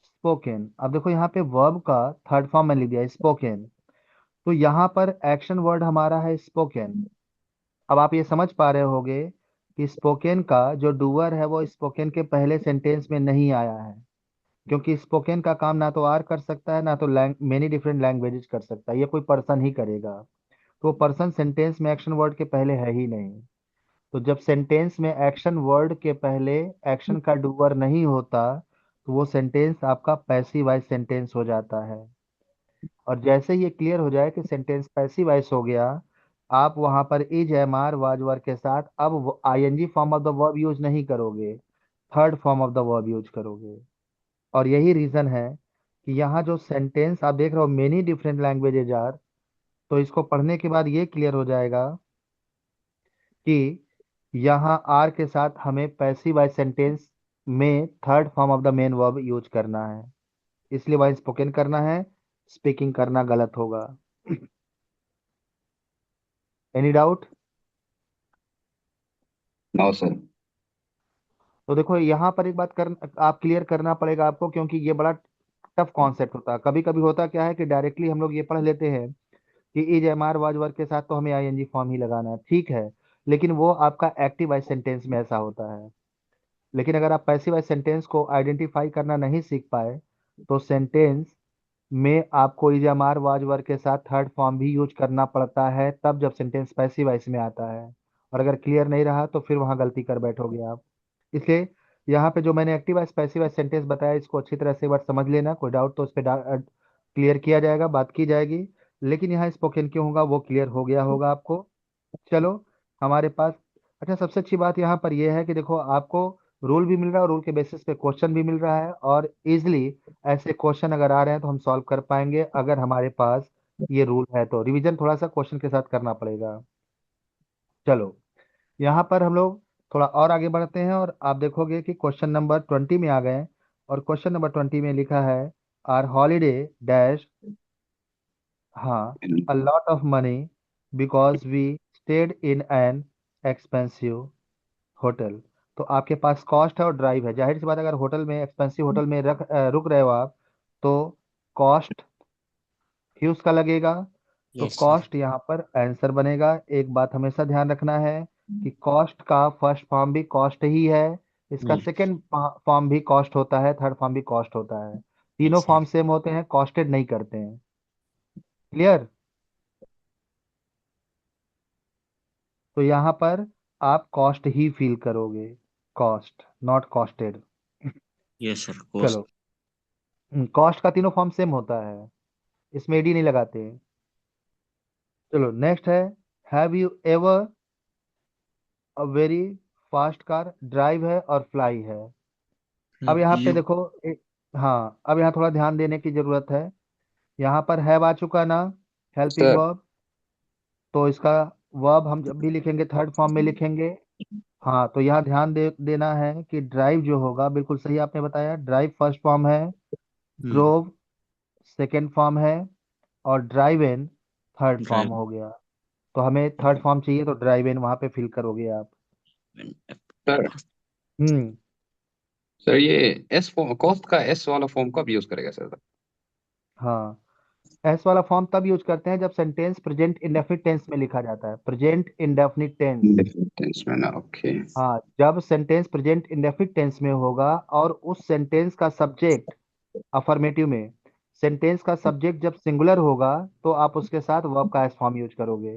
spoken, अब देखो यहाँ पे वर्ब का थर्ड फॉर्म मैंने लिख दिया स्पोकन, तो यहाँ पर एक्शन वर्ड हमारा है स्पोकन। अब आप ये समझ पा रहे होगे कि स्पोकन का जो डूअर है वो स्पोकन के पहले सेंटेंस में नहीं आया है, क्योंकि स्पोकन का काम ना तो आर कर सकता है, ना तो मेनी डिफरेंट लैंग्वेजेस कर सकता है, ये कोई पर्सन ही करेगा। तो पर्सन सेंटेंस में एक्शन वर्ड के पहले है ही नहीं। तो जब सेंटेंस में एक्शन वर्ड के पहले एक्शन का डूअर नहीं होता, तो वो सेंटेंस आपका पैसिव वॉइस सेंटेंस हो जाता है। और जैसे ही ये क्लियर हो जाए कि सेंटेंस पैसिव वॉइस हो गया, आप वहां पर is am are was were के साथ अब ING form of the verb use नहीं करोगे, third form of the verb use करोगे। और यही रीजन है कि यहाँ जो सेंटेंस आप देख रहे हो मेनी डिफरेंट लैंग्वेजेज आर, तो इसको पढ़ने के बाद ये क्लियर हो जाएगा कि यहाँ आर के साथ हमें पैसिव वॉइस सेंटेंस में third form of the main verb use करना है, इसलिए वही स्पोकन करना है, स्पीकिंग करना गलत होगा। Any doubt? No sir. तो देखो यहाँ पर एक बात कर, आप क्लियर करना पड़ेगा आपको, क्योंकि ये बड़ा टफ कॉन्सेप्ट होता है। कभी कभी होता क्या है कि डायरेक्टली हम लोग ये पढ़ लेते हैं कि is am are was were के साथ तो हमें आईएनजी फॉर्म ही लगाना है, ठीक है, लेकिन वो आपका एक्टिव वॉइस सेंटेंस में ऐसा होता है। लेकिन अगर आप पैसिव वॉइस सेंटेंस को आइडेंटिफाई करना नहीं सीख पाए, तो सेंटेंस में आपको is am are was were के साथ थर्ड फॉर्म भी यूज करना पड़ता है, तब जब सेंटेंस पैसिव वॉइस में आता है। और अगर क्लियर नहीं रहा तो फिर वहां गलती कर बैठोगे आप। इसलिए यहाँ पे जो मैंने active voice passive voice sentence बताया, इसको अच्छी तरह से वर्ड समझ लेना, कोई डाउट तो उस पर क्लियर किया जाएगा, बात की जाएगी। लेकिन यहाँ स्पोकन क्यों होगा वो क्लियर हो गया होगा आपको। चलो हमारे पास, अच्छा सबसे अच्छी बात यहाँ पर यह है कि देखो आपको रूल भी मिल रहा है और रूल के बेसिस पे क्वेश्चन भी मिल रहा है, और इजिली ऐसे क्वेश्चन अगर आ रहे हैं तो हम सॉल्व कर पाएंगे अगर हमारे पास ये रूल है। तो रिवीजन थोड़ा सा क्वेश्चन के साथ करना पड़ेगा। चलो यहाँ पर हम लोग थोड़ा और आगे बढ़ते हैं, और आप देखोगे कि क्वेश्चन नंबर 20 में आ गए। और क्वेश्चन नंबर 20 में लिखा है आर हॉलीडे डैश, हाँ, a lot of money because we stayed in an expensive hotel. तो आपके पास कॉस्ट है और ड्राइव है, जाहिर सी बात है, अगर होटल में एक्सपेंसिव होटल में रुक रहे हो आप, तो कॉस्ट ही उसका लगेगा। तो यस सर। कॉस्ट यहाँ पर आंसर बनेगा। एक बात हमेशा ध्यान रखना है कि कॉस्ट का फर्स्ट फॉर्म भी कॉस्ट ही है, इसका यस। सेकंड फॉर्म भी कॉस्ट होता है, थर्ड फॉर्म भी कॉस्ट होता है। तीनों यस सर। फॉर्म सेम होते हैं, कॉस्टेड नहीं करते हैं। क्लियर? तो यहाँ पर आप कॉस्ट ही फील करोगे, cost not costed. Yes sir, cost. चलो, कॉस्ट का तीनों फॉर्म सेम होता है, इसमें डी नहीं लगाते। चलो नेक्स्ट है, have you ever a very fast car, drive है और फ्लाई है। अब यहाँ पे यू। देखो हाँ, अब यहाँ थोड़ा ध्यान देने की जरूरत है। यहाँ पर हैव आ चुका ना, हेल्पिंग सर वर्ब, तो इसका वर्ब हम जब भी लिखेंगे थर्ड फॉर्म में लिखेंगे। हाँ, तो यहाँ ध्यान देना है कि ड्राइव जो होगा, बिल्कुल सही आपने बताया, ड्राइव फर्स्ट फॉर्म है, ड्रोव सेकंड फॉर्म है, और drive in third form drive. हो गया। तो हमें थर्ड फॉर्म चाहिए, तो ड्राइव इन वहां पे फिल करोगे आप। सर हम्म। सर ये एस फॉर्म, कॉस्ट का एस वाला फॉर्म कब यूज करेगा सर? हाँ, एस वाला फॉर्म तब यूज करते हैं जब सेंटेंस प्रेजेंट इंडेफिनिट टेंस में लिखा जाता है, प्रेजेंट इंडेफिनिट टेंस। टेंस में ना, ओके। हाँ, जब सेंटेंस प्रेजेंट इंडेफिनिट टेंस में होगा और उस सेंटेंस का सब्जेक्ट अफर्मेटिव में, सेंटेंस का सब्जेक्ट जब सिंगुलर होगा, तो आप उसके साथ वर्ब का एस फॉर्म यूज करोगे।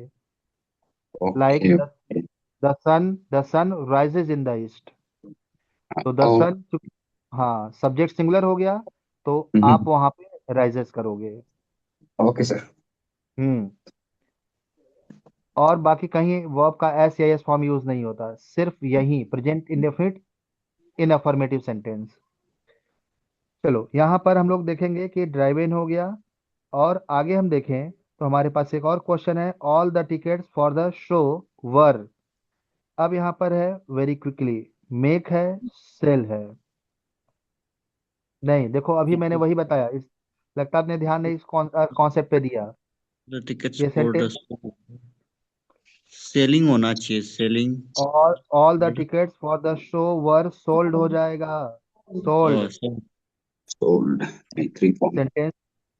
Like okay. The sun rises in the east. तो द सन, हाँ सब्जेक्ट सिंगुलर हो गया, तो आप वहां पे राइजेस करोगे। Okay sir. हम्म। और बाकी कहीं वर्ब का एस या एस फॉर्म यूज नहीं होता, सिर्फ यही प्रेजेंट इंडेफिनिट इन अफर्मेटिव सेंटेंस। चलो यहाँ पर हम लोग देखेंगे कि ड्राइव इन हो गया, और आगे हम देखें तो हमारे पास एक और क्वेश्चन है, all the tickets for the show were. अब यहाँ पर है वेरी क्विकली, मेक है, सेल है। नहीं देखो, अभी मैंने वही बताया, इस लगता है आपने ध्यान नहीं इस कॉन्सेप्ट पे दिया। द टिकट्स ये फॉर द सेंटेंस, सेलिंग होना चाहिए, selling. All the tickets for the show were sold हो जाएगा, sold. Sold three form. Sentence,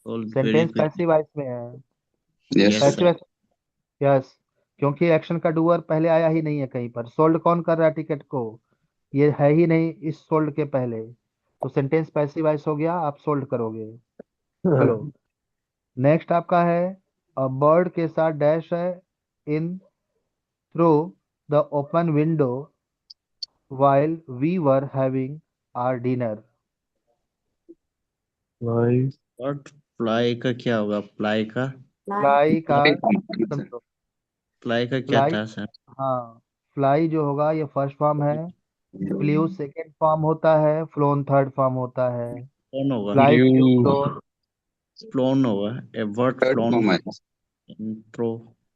all very sentence quick. Passive voice में है। Yes yes sir. Passive, sir. Yes, क्योंकि action का doer पहले आया ही नहीं है कहीं पर। सोल्ड कौन कर रहा है टिकट को? ये है ही नहीं इस सोल्ड के पहले, तो सेंटेंस पैसिव वॉइस हो गया, आप सोल्ड करोगे। चलो नेक्स्ट आपका है, बर्ड के साथ डैश है, इन through the open window while we were having our dinner। भाई और फ्लाई का क्या होगा? फ्लाई का, फ्लाई का सर। समझो, फ्लाई का क्या फ्लाई, था सर? हाँ, फ्लाई जो होगा ये फर्स्ट फॉर्म है, फ्लू सेकेंड फॉर्म होता है, फ्लोन थर्ड फॉर्म होता है। फ्लोन होगा, fly, flew, due flown. Flown होगा। A word third flown form है। प्रो।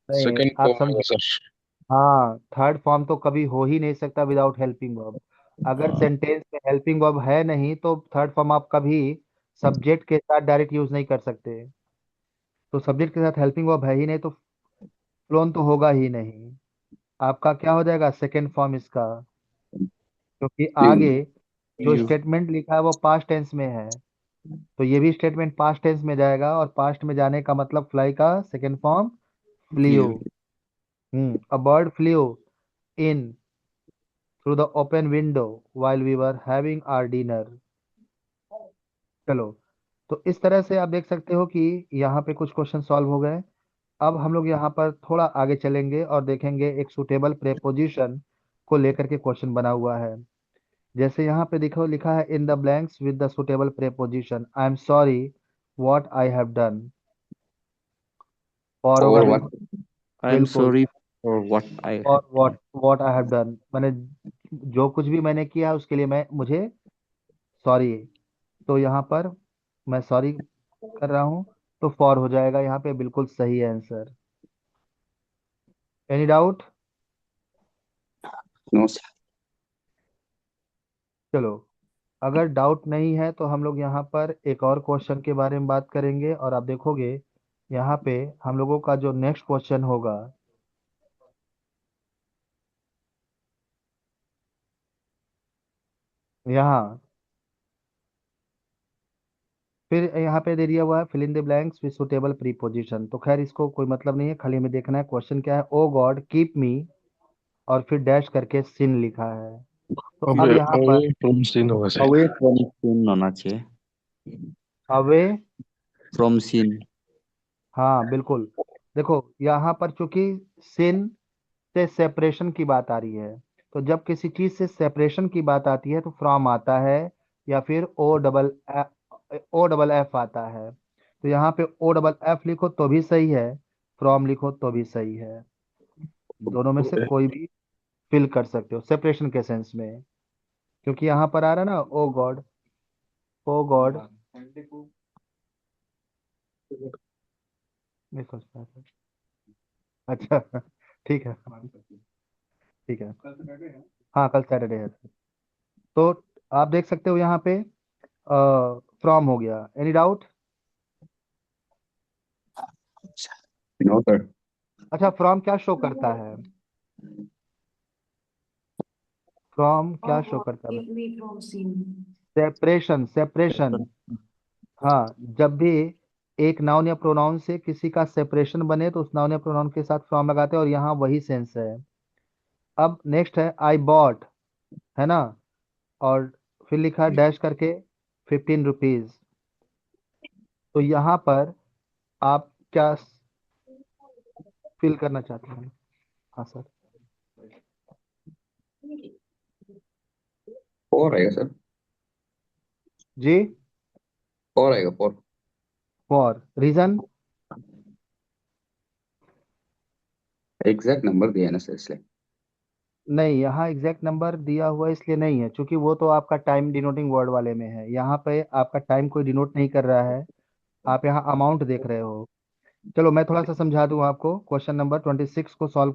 नहीं, सेकंड आप फॉर्म समझो, आएगा सर। हाँ थर्ड फॉर्म तो कभी हो ही नहीं सकता विदाउट हेल्पिंग वर्ब। अगर सेंटेंस में हेल्पिंग वर्ब है नहीं तो थर्ड फॉर्म आप कभी सब्जेक्ट के साथ डायरेक्ट यूज नहीं कर सकते। तो सब्जेक्ट के साथ हेल्पिंग वर्ब है ही नहीं तो फ्लोन तो होगा ही नहीं। आपका क्या हो जाएगा सेकेंड फॉर्म इसका, क्योंकि फ्लू। आगे जो यू। स्टेटमेंट लिखा है वो पास्ट टेंस में है, तो ये भी स्टेटमेंट पास्ट टेंस में जाएगा, और पास्ट में जाने का मतलब फ्लाई का second form flew. Flew. A bird flew in through the open window while we were having our dinner। चलो, तो इस तरह से आप देख सकते हो कि यहाँ पे कुछ क्वेश्चन सॉल्व हो गए। अब हम लोग यहाँ पर थोड़ा आगे चलेंगे और देखेंगे एक सुटेबल प्रेपोजिशन को लेकर के क्वेश्चन बना हुआ है। जैसे यहाँ पे देखो लिखा है, इन the blanks with the suitable preposition, I am sorry what I have done. और होगा और बिल्कुल, व्हाट। आई एम बिल्कुल। सॉरी फॉर व्हाट आई और have. What I have done, मैंने जो कुछ भी मैंने किया है उसके लिए मैं मुझे सॉरी। तो यहाँ पर मैं सॉरी कर रहा हूँ, तो फॉर हो जाएगा यहाँ पे, बिल्कुल सही answer. Any doubt? No sir. चलो, अगर डाउट नहीं है तो हम लोग यहाँ पर एक और क्वेश्चन के बारे में बात करेंगे, और आप देखोगे यहाँ पे हम लोगों का जो नेक्स्ट क्वेश्चन होगा, यहाँ फिर यहाँ पे दे दिया हुआ है, fill in the blanks with suitable preposition. तो खैर इसको कोई मतलब नहीं है, खाली हमें देखना है क्वेश्चन क्या है। ओ गॉड कीप मी, और फिर डैश करके सिन लिखा है। तो अब अबे यहाँ पर अवे फ्रॉम सीन होगा सर। अवे फ्रॉम सीन होना चाहिए। Away, from scene. हाँ बिल्कुल। देखो यहाँ पर चूंकि सिन से सेपरेशन की बात आ रही है, तो जब किसी चीज से सेपरेशन की बात आती है तो फ्रॉम आता है, या फिर ओ डबल एफ आता है। तो यहाँ पे ओ डबल एफ लिखो तो भी सही है, फ्रॉम लिखो तो भी सही है। दोनों में से कोई भी फिल कर सकते हो सेपरेशन के सेंस में, क्योंकि यहाँ पर आ रहा है ना, ओ गॉड, ओ गॉड। नहीं सोचता है। अच्छा ठीक है, ठीक है। हाँ कल सैटरडे है। तो आप देख सकते हो यहाँ पे फ्रॉम हो गया। Any doubt? No sir. अच्छा, फ्रॉम क्या शो करता है? फ्रॉम क्या शो करता है? Keep me from sin। Separation, separation. हाँ, जब भी एक नाउन या प्रोनाउन से किसी का सेपरेशन बने तो उस नाउन या प्रोनाउन के साथ फ्रॉम लगाते हैं, और यहाँ वही सेंस है। अब नेक्स्ट है आई बॉट, है ना, और फिर लिखा डैश करके 15 रुपीज। तो यहाँ पर आप क्या फील करना चाहते हैं? हाँ सर। फोर आएगा सर। जी, फोर आएगा, four. For reason. Exact number दिया है ना सर, इसलिए। नहीं, यहाँ एग्जैक्ट नंबर दिया हुआ इसलिए नहीं है क्योंकि वो तो आपका टाइम डिनोटिंग वर्ड वाले में है। यहाँ पे आपका टाइम कोई डिनोट नहीं कर रहा है, आप यहाँ अमाउंट देख रहे हो। चलो मैं थोड़ा सा समझा दूं आपको। क्वेश्चन नंबर 26 को सॉल्व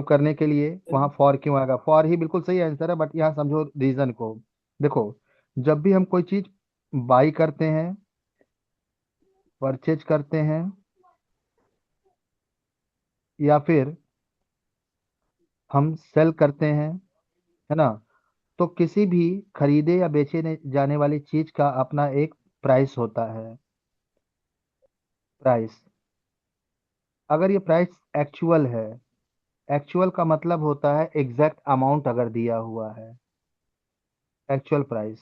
करने के लिए वहाँ फॉर क्यों आएगा। फॉर ही बिल्कुल सही आंसर है, बट यहाँ समझो रीजन को। देखो, जब भी हम कोई चीज बाई करते हैं, परचेज करते हैं, या फिर हम सेल करते हैं, है ना, तो किसी भी खरीदे या बेचे जाने वाली चीज का अपना एक प्राइस होता है। प्राइस, अगर ये प्राइस एक्चुअल है, एक्चुअल का मतलब होता है एग्जैक्ट अमाउंट अगर दिया हुआ है, एक्चुअल प्राइस,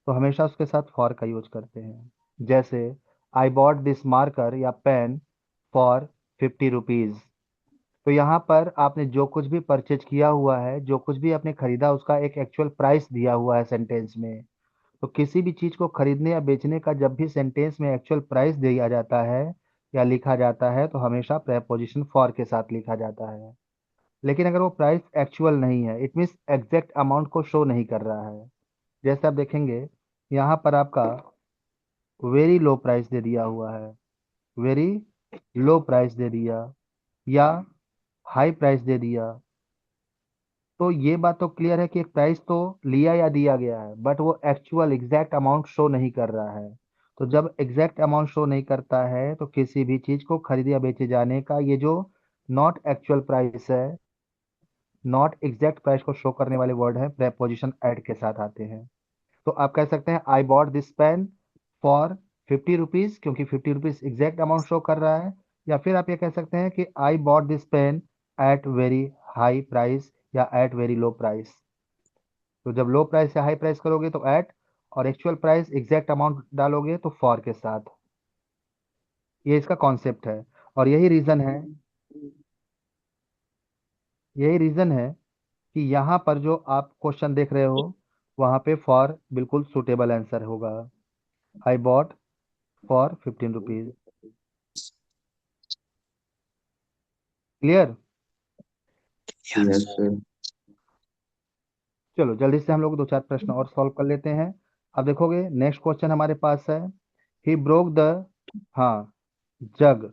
तो हमेशा उसके साथ फॉर का यूज करते हैं। जैसे आई बॉट दिस मार्कर या पेन फॉर 50 रुपीज। तो यहाँ पर आपने जो कुछ भी परचेज किया हुआ है, जो कुछ भी आपने खरीदा, उसका एक एक्चुअल प्राइस दिया हुआ है सेंटेंस में। तो किसी भी चीज को खरीदने या बेचने का जब भी सेंटेंस में एक्चुअल प्राइस दिया जाता है या लिखा जाता है, तो हमेशा प्रेपोजिशन फॉर के साथ लिखा जाता है। लेकिन अगर वो प्राइस एक्चुअल नहीं है, इट मीन्स एग्जैक्ट अमाउंट को शो नहीं कर रहा है। जैसे आप देखेंगे, यहाँ पर आपका वेरी लो प्राइस दे दिया हुआ है, वेरी लो प्राइस दे दिया, या हाई प्राइस दे दिया। तो ये बात तो क्लियर है कि एक प्राइस तो लिया या दिया गया है, बट वो एक्चुअल एग्जैक्ट अमाउंट शो नहीं कर रहा है। तो जब एग्जैक्ट अमाउंट शो नहीं करता है, तो किसी भी चीज को खरीदे या बेचे जाने का ये जो नॉट एक्चुअल प्राइस है, नॉट एग्जैक्ट प्राइस को शो करने वाले वर्ड है, प्रेपोजिशन एट के साथ आते हैं। तो आप कह सकते हैं I bought this pen for 50 rupees, क्योंकि 50 रुपीज एग्जैक्ट अमाउंट शो कर रहा है। या फिर आप ये कह सकते हैं कि आई bought this pen at very high price या एट वेरी लो प्राइस। तो जब लो प्राइस या हाई प्राइस करोगे तो एट, और एक्चुअल प्राइस एग्जैक्ट अमाउंट डालोगे तो फॉर के साथ। ये इसका कॉन्सेप्ट है। और यही रीजन है कि यहाँ पर जो आप क्वेश्चन देख रहे हो, वहाँ पे फॉर बिल्कुल सुटेबल आंसर होगा। I bought for 15 rupees. Clear. Yes, sir. चलो जल्दी से हम लोग दो चार प्रश्न और सॉल्व कर लेते हैं। अब देखोगे नेक्स्ट क्वेश्चन हमारे पास है, ही ब्रोक द, हाँ, जग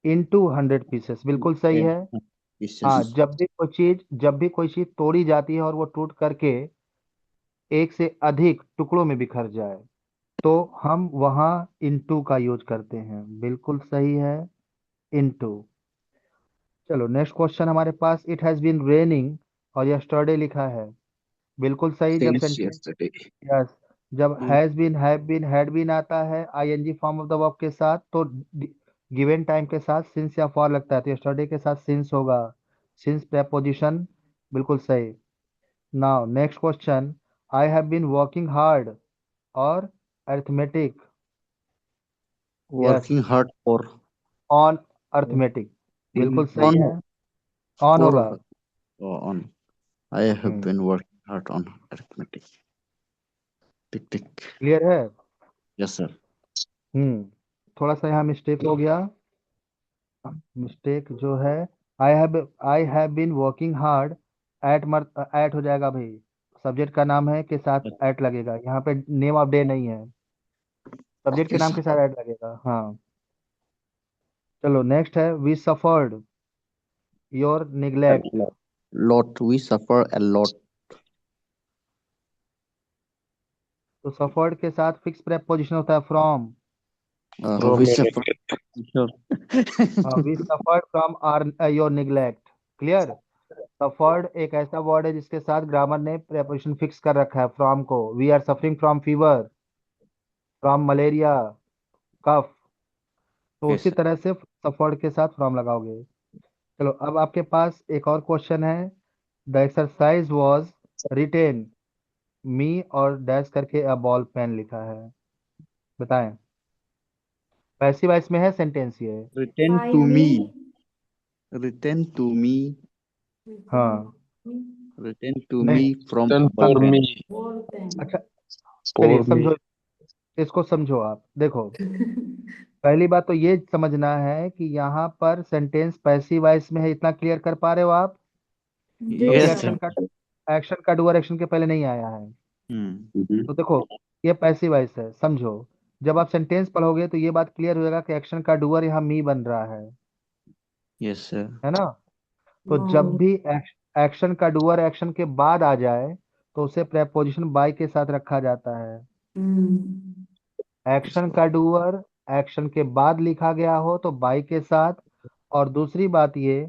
इनटू 100 पीसेस। बिल्कुल सही Ten है। हाँ, pieces. जब भी कोई चीज तोड़ी जाती है और वो टूट करके एक से अधिक टुकड़ों में बिखर जाए, तो हम वहाँ इनटू का यूज करते हैं। बिल्कुल सही है, इनटू। चलो नेक्स्ट क्वेश्चन हमारे पास, इट हैज बीन रेनिंग और यस्टरडे लिखा है। बिल्कुल सही। जब since सेंटेंस, yesterday. यस, जब Hmm. Has been, have been, had been आता है ING form of the verb के साथ, तो गिवन टाइम के साथ सिंस या फॉर लगता है, तो यस्टरडे के साथ सिंस होगा। सिंस प्रेपोजिशन, बिल्कुल सही। Now next question, I have been working hard और arithmetic, yes, Working hard on arithmetic, बिल्कुल सही on है। ऑन होगा। for on. I have hmm, been working hard on arithmetic. Tick tick. Clear है। Yes, sir. थोड़ा सा यहाँ mistake हो गया। मिस्टेक जो है, I have been working hard at, at हो जाएगा भाई, सब्जेक्ट का नाम है के साथ एट लगेगा। यहाँ पे नेम ऑफ डे नहीं है, सब्जेक्ट के Okay, नाम sir. के साथ एट लगेगा। हाँ, चलो नेक्स्ट है, we suffered your A neglect. lot. We suffer a lot. तो सफर्ड के साथ फिक्स प्रेपोजिशन होता है from. We From your suffer. neglect. Sure. We suffered from our your neglect. Clear. Suffered एक ऐसा वर्ड है जिसके साथ ग्रामर ने प्रेपोजिशन फिक्स कर रखा है फ्रॉम को। We are suffering from fever, from malaria, cough. तो Yes, उसी sir. तरह से सफर्ड के साथ फ्रॉम लगाओगे। चलो अब आपके पास एक और क्वेश्चन है, द एक्सरसाइज वॉज रिटेन मी, और डैश करके अ बॉल पेन लिखा है। बताएं, पैसिव वॉइस में है सेंटेंस ये। Return By to me. me. Return to me. हाँ, Return to नहीं, me from Done ball for समझो। pen. me. Ball pen. अच्छा, चलिए For समझो, me. इसको समझो आप। देखो, पहली बात तो ये समझना है कि यहाँ पर सेंटेंस पैसिव वॉइस में है, इतना क्लियर कर पा रहे हो आप? क्योंकि Yes, Yes, sir. एक्शन का डूअर एक्शन के पहले नहीं आया है। Hmm. तो देखो, ये पैसिव वॉइस है, समझो। जब आप सेंटेंस पढ़ोगे तो ये बात क्लियर हो जाएगा कि एक्शन का डूअर यहाँ मी बन रहा Yes, sir. है ना? तो जब no. भी एक्शन का डूअर एक्शन के बाद आ जाए तो उसे प्रेपोजिशन बाय के साथ रखा जाता है। Hmm. एक्शन का डूअर एक्शन के बाद लिखा गया हो तो बाय के साथ। और दूसरी बात ये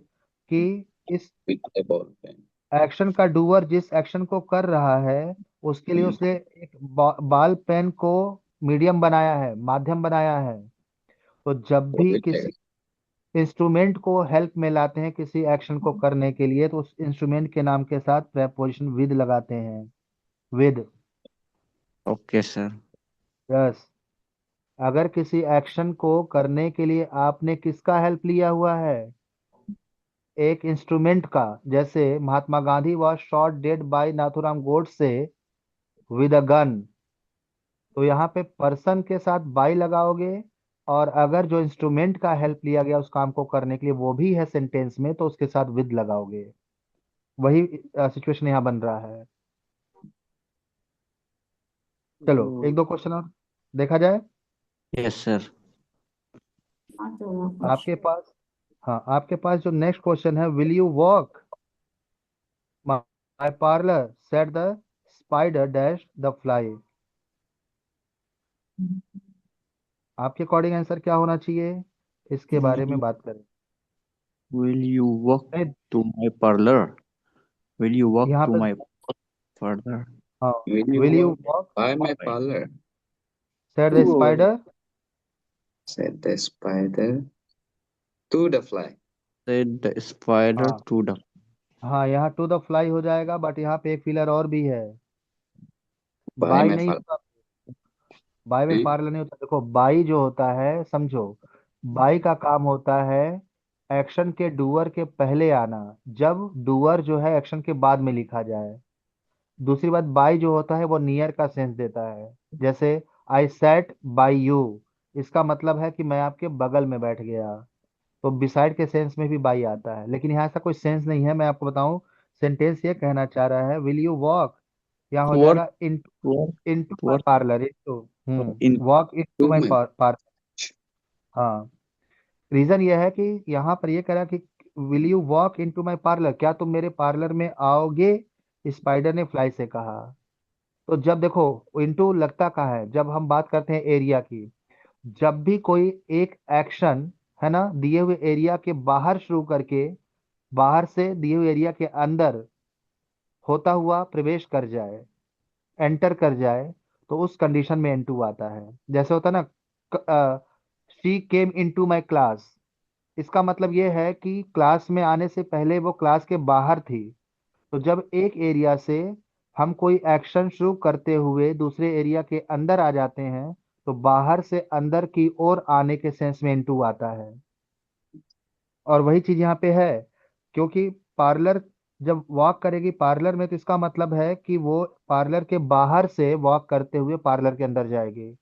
कि इस With the ball pen. Action का डूअर जिस एक्शन को कर रहा है उसके लिए उसने एक बाल पेन को मीडियम बनाया है, माध्यम बनाया है। तो जब भी With किसी the इंस्ट्रूमेंट को हेल्प में लाते हैं किसी एक्शन को करने के लिए तो उस इंस्ट्रूमेंट के नाम के साथ प्रेपोजिशन विद लगाते हैं। विद। Okay, sir. यस। अगर किसी एक्शन को करने के लिए आपने किसका हेल्प लिया हुआ है? एक इंस्ट्रूमेंट का। जैसे Mahatma Gandhi was shot dead by Nathuram Godse with a gun. तो यहाँ पे पर्सन के साथ बाय लगाओगे, और अगर जो इंस्ट्रूमेंट का हेल्प लिया गया उस काम को करने के लिए वो भी है सेंटेंस में तो उसके साथ विद लगाओगे। वही सिचुएशन यहाँ बन रहा है। चलो एक दो क्वेश्चन और देखा जाए। Yes, sir. Not a आपके question. पास, हाँ आपके पास जो नेक्स्ट क्वेश्चन है, will you walk my parlour set the spider dash the fly. आपके अकॉर्डिंग आंसर क्या होना चाहिए, इसके बारे में Will, बात करें। will you walk नहीं, to my parlor? Will you walk यहाँ to पे, my further? हाँ, will you will you walk walk by my Right. parlor? Set the Oh. Spider. Said the spider to the fly. Said the spider हाँ, to the. हाँ यहाँ to the fly हो जाएगा, but यहाँ पे एक filler और भी है। By बाई my नहीं parlor. होता, बाई में See? पार्लर नहीं होता। देखो बाई जो होता है, समझो, बाई का काम होता है एक्शन के डूअर के पहले आना, जब डूअर जो है एक्शन के बाद में लिखा जाए। दूसरी बात, बाई जो होता है वो नियर का सेंस देता है। जैसे आई सैट बाई यू, इसका मतलब है कि मैं आपके बगल में बैठ गया। तो बिसाइड के सेंस में भी बाई आता है, लेकिन यहाँ ऐसा कोई सेंस नहीं है। मैं आपको बताऊं, सेंटेंस ये कहना चाह रहा है विल यू वॉक, यहाँ हो Work, जाएगा इन work, into my work parlour. Into, in. Walk into To my my parlour. हाँ, रीजन ये है कि यहाँ पर ये कह रहा है कि will you walk into my parlour, क्या तुम मेरे पार्लर में आओगे, स्पाइडर ने फ्लाई से कहा। तो जब देखो, इनटू लगता कहाँ है जब हम बात करते हैं एरिया की। जब भी कोई एक एक्शन, है ना, दिए हुए एरिया के बाहर शुरू करके बाहर से दिए हुए एरिया के अंदर होता हुआ प्रवेश कर जाए, एंटर कर जाए, तो उस कंडीशन में इनटू आता है। जैसे होता है ना, she came into my class, इसका मतलब ये है कि क्लास में आने से पहले वो क्लास के बाहर थी। तो जब एक एरिया से हम कोई एक्शन शुरू करते हुए दूसरे एरिया के अंदर आ जाते हैं तो बाहर से अंदर की ओर आने के सेंस में इनटू आता है। और वही चीज यहाँ पे है, क्योंकि पार्लर जब वॉक करेगी पार्लर में तो इसका मतलब है कि वो पार्लर के बाहर से वॉक करते हुए पार्लर के अंदर जाएगी।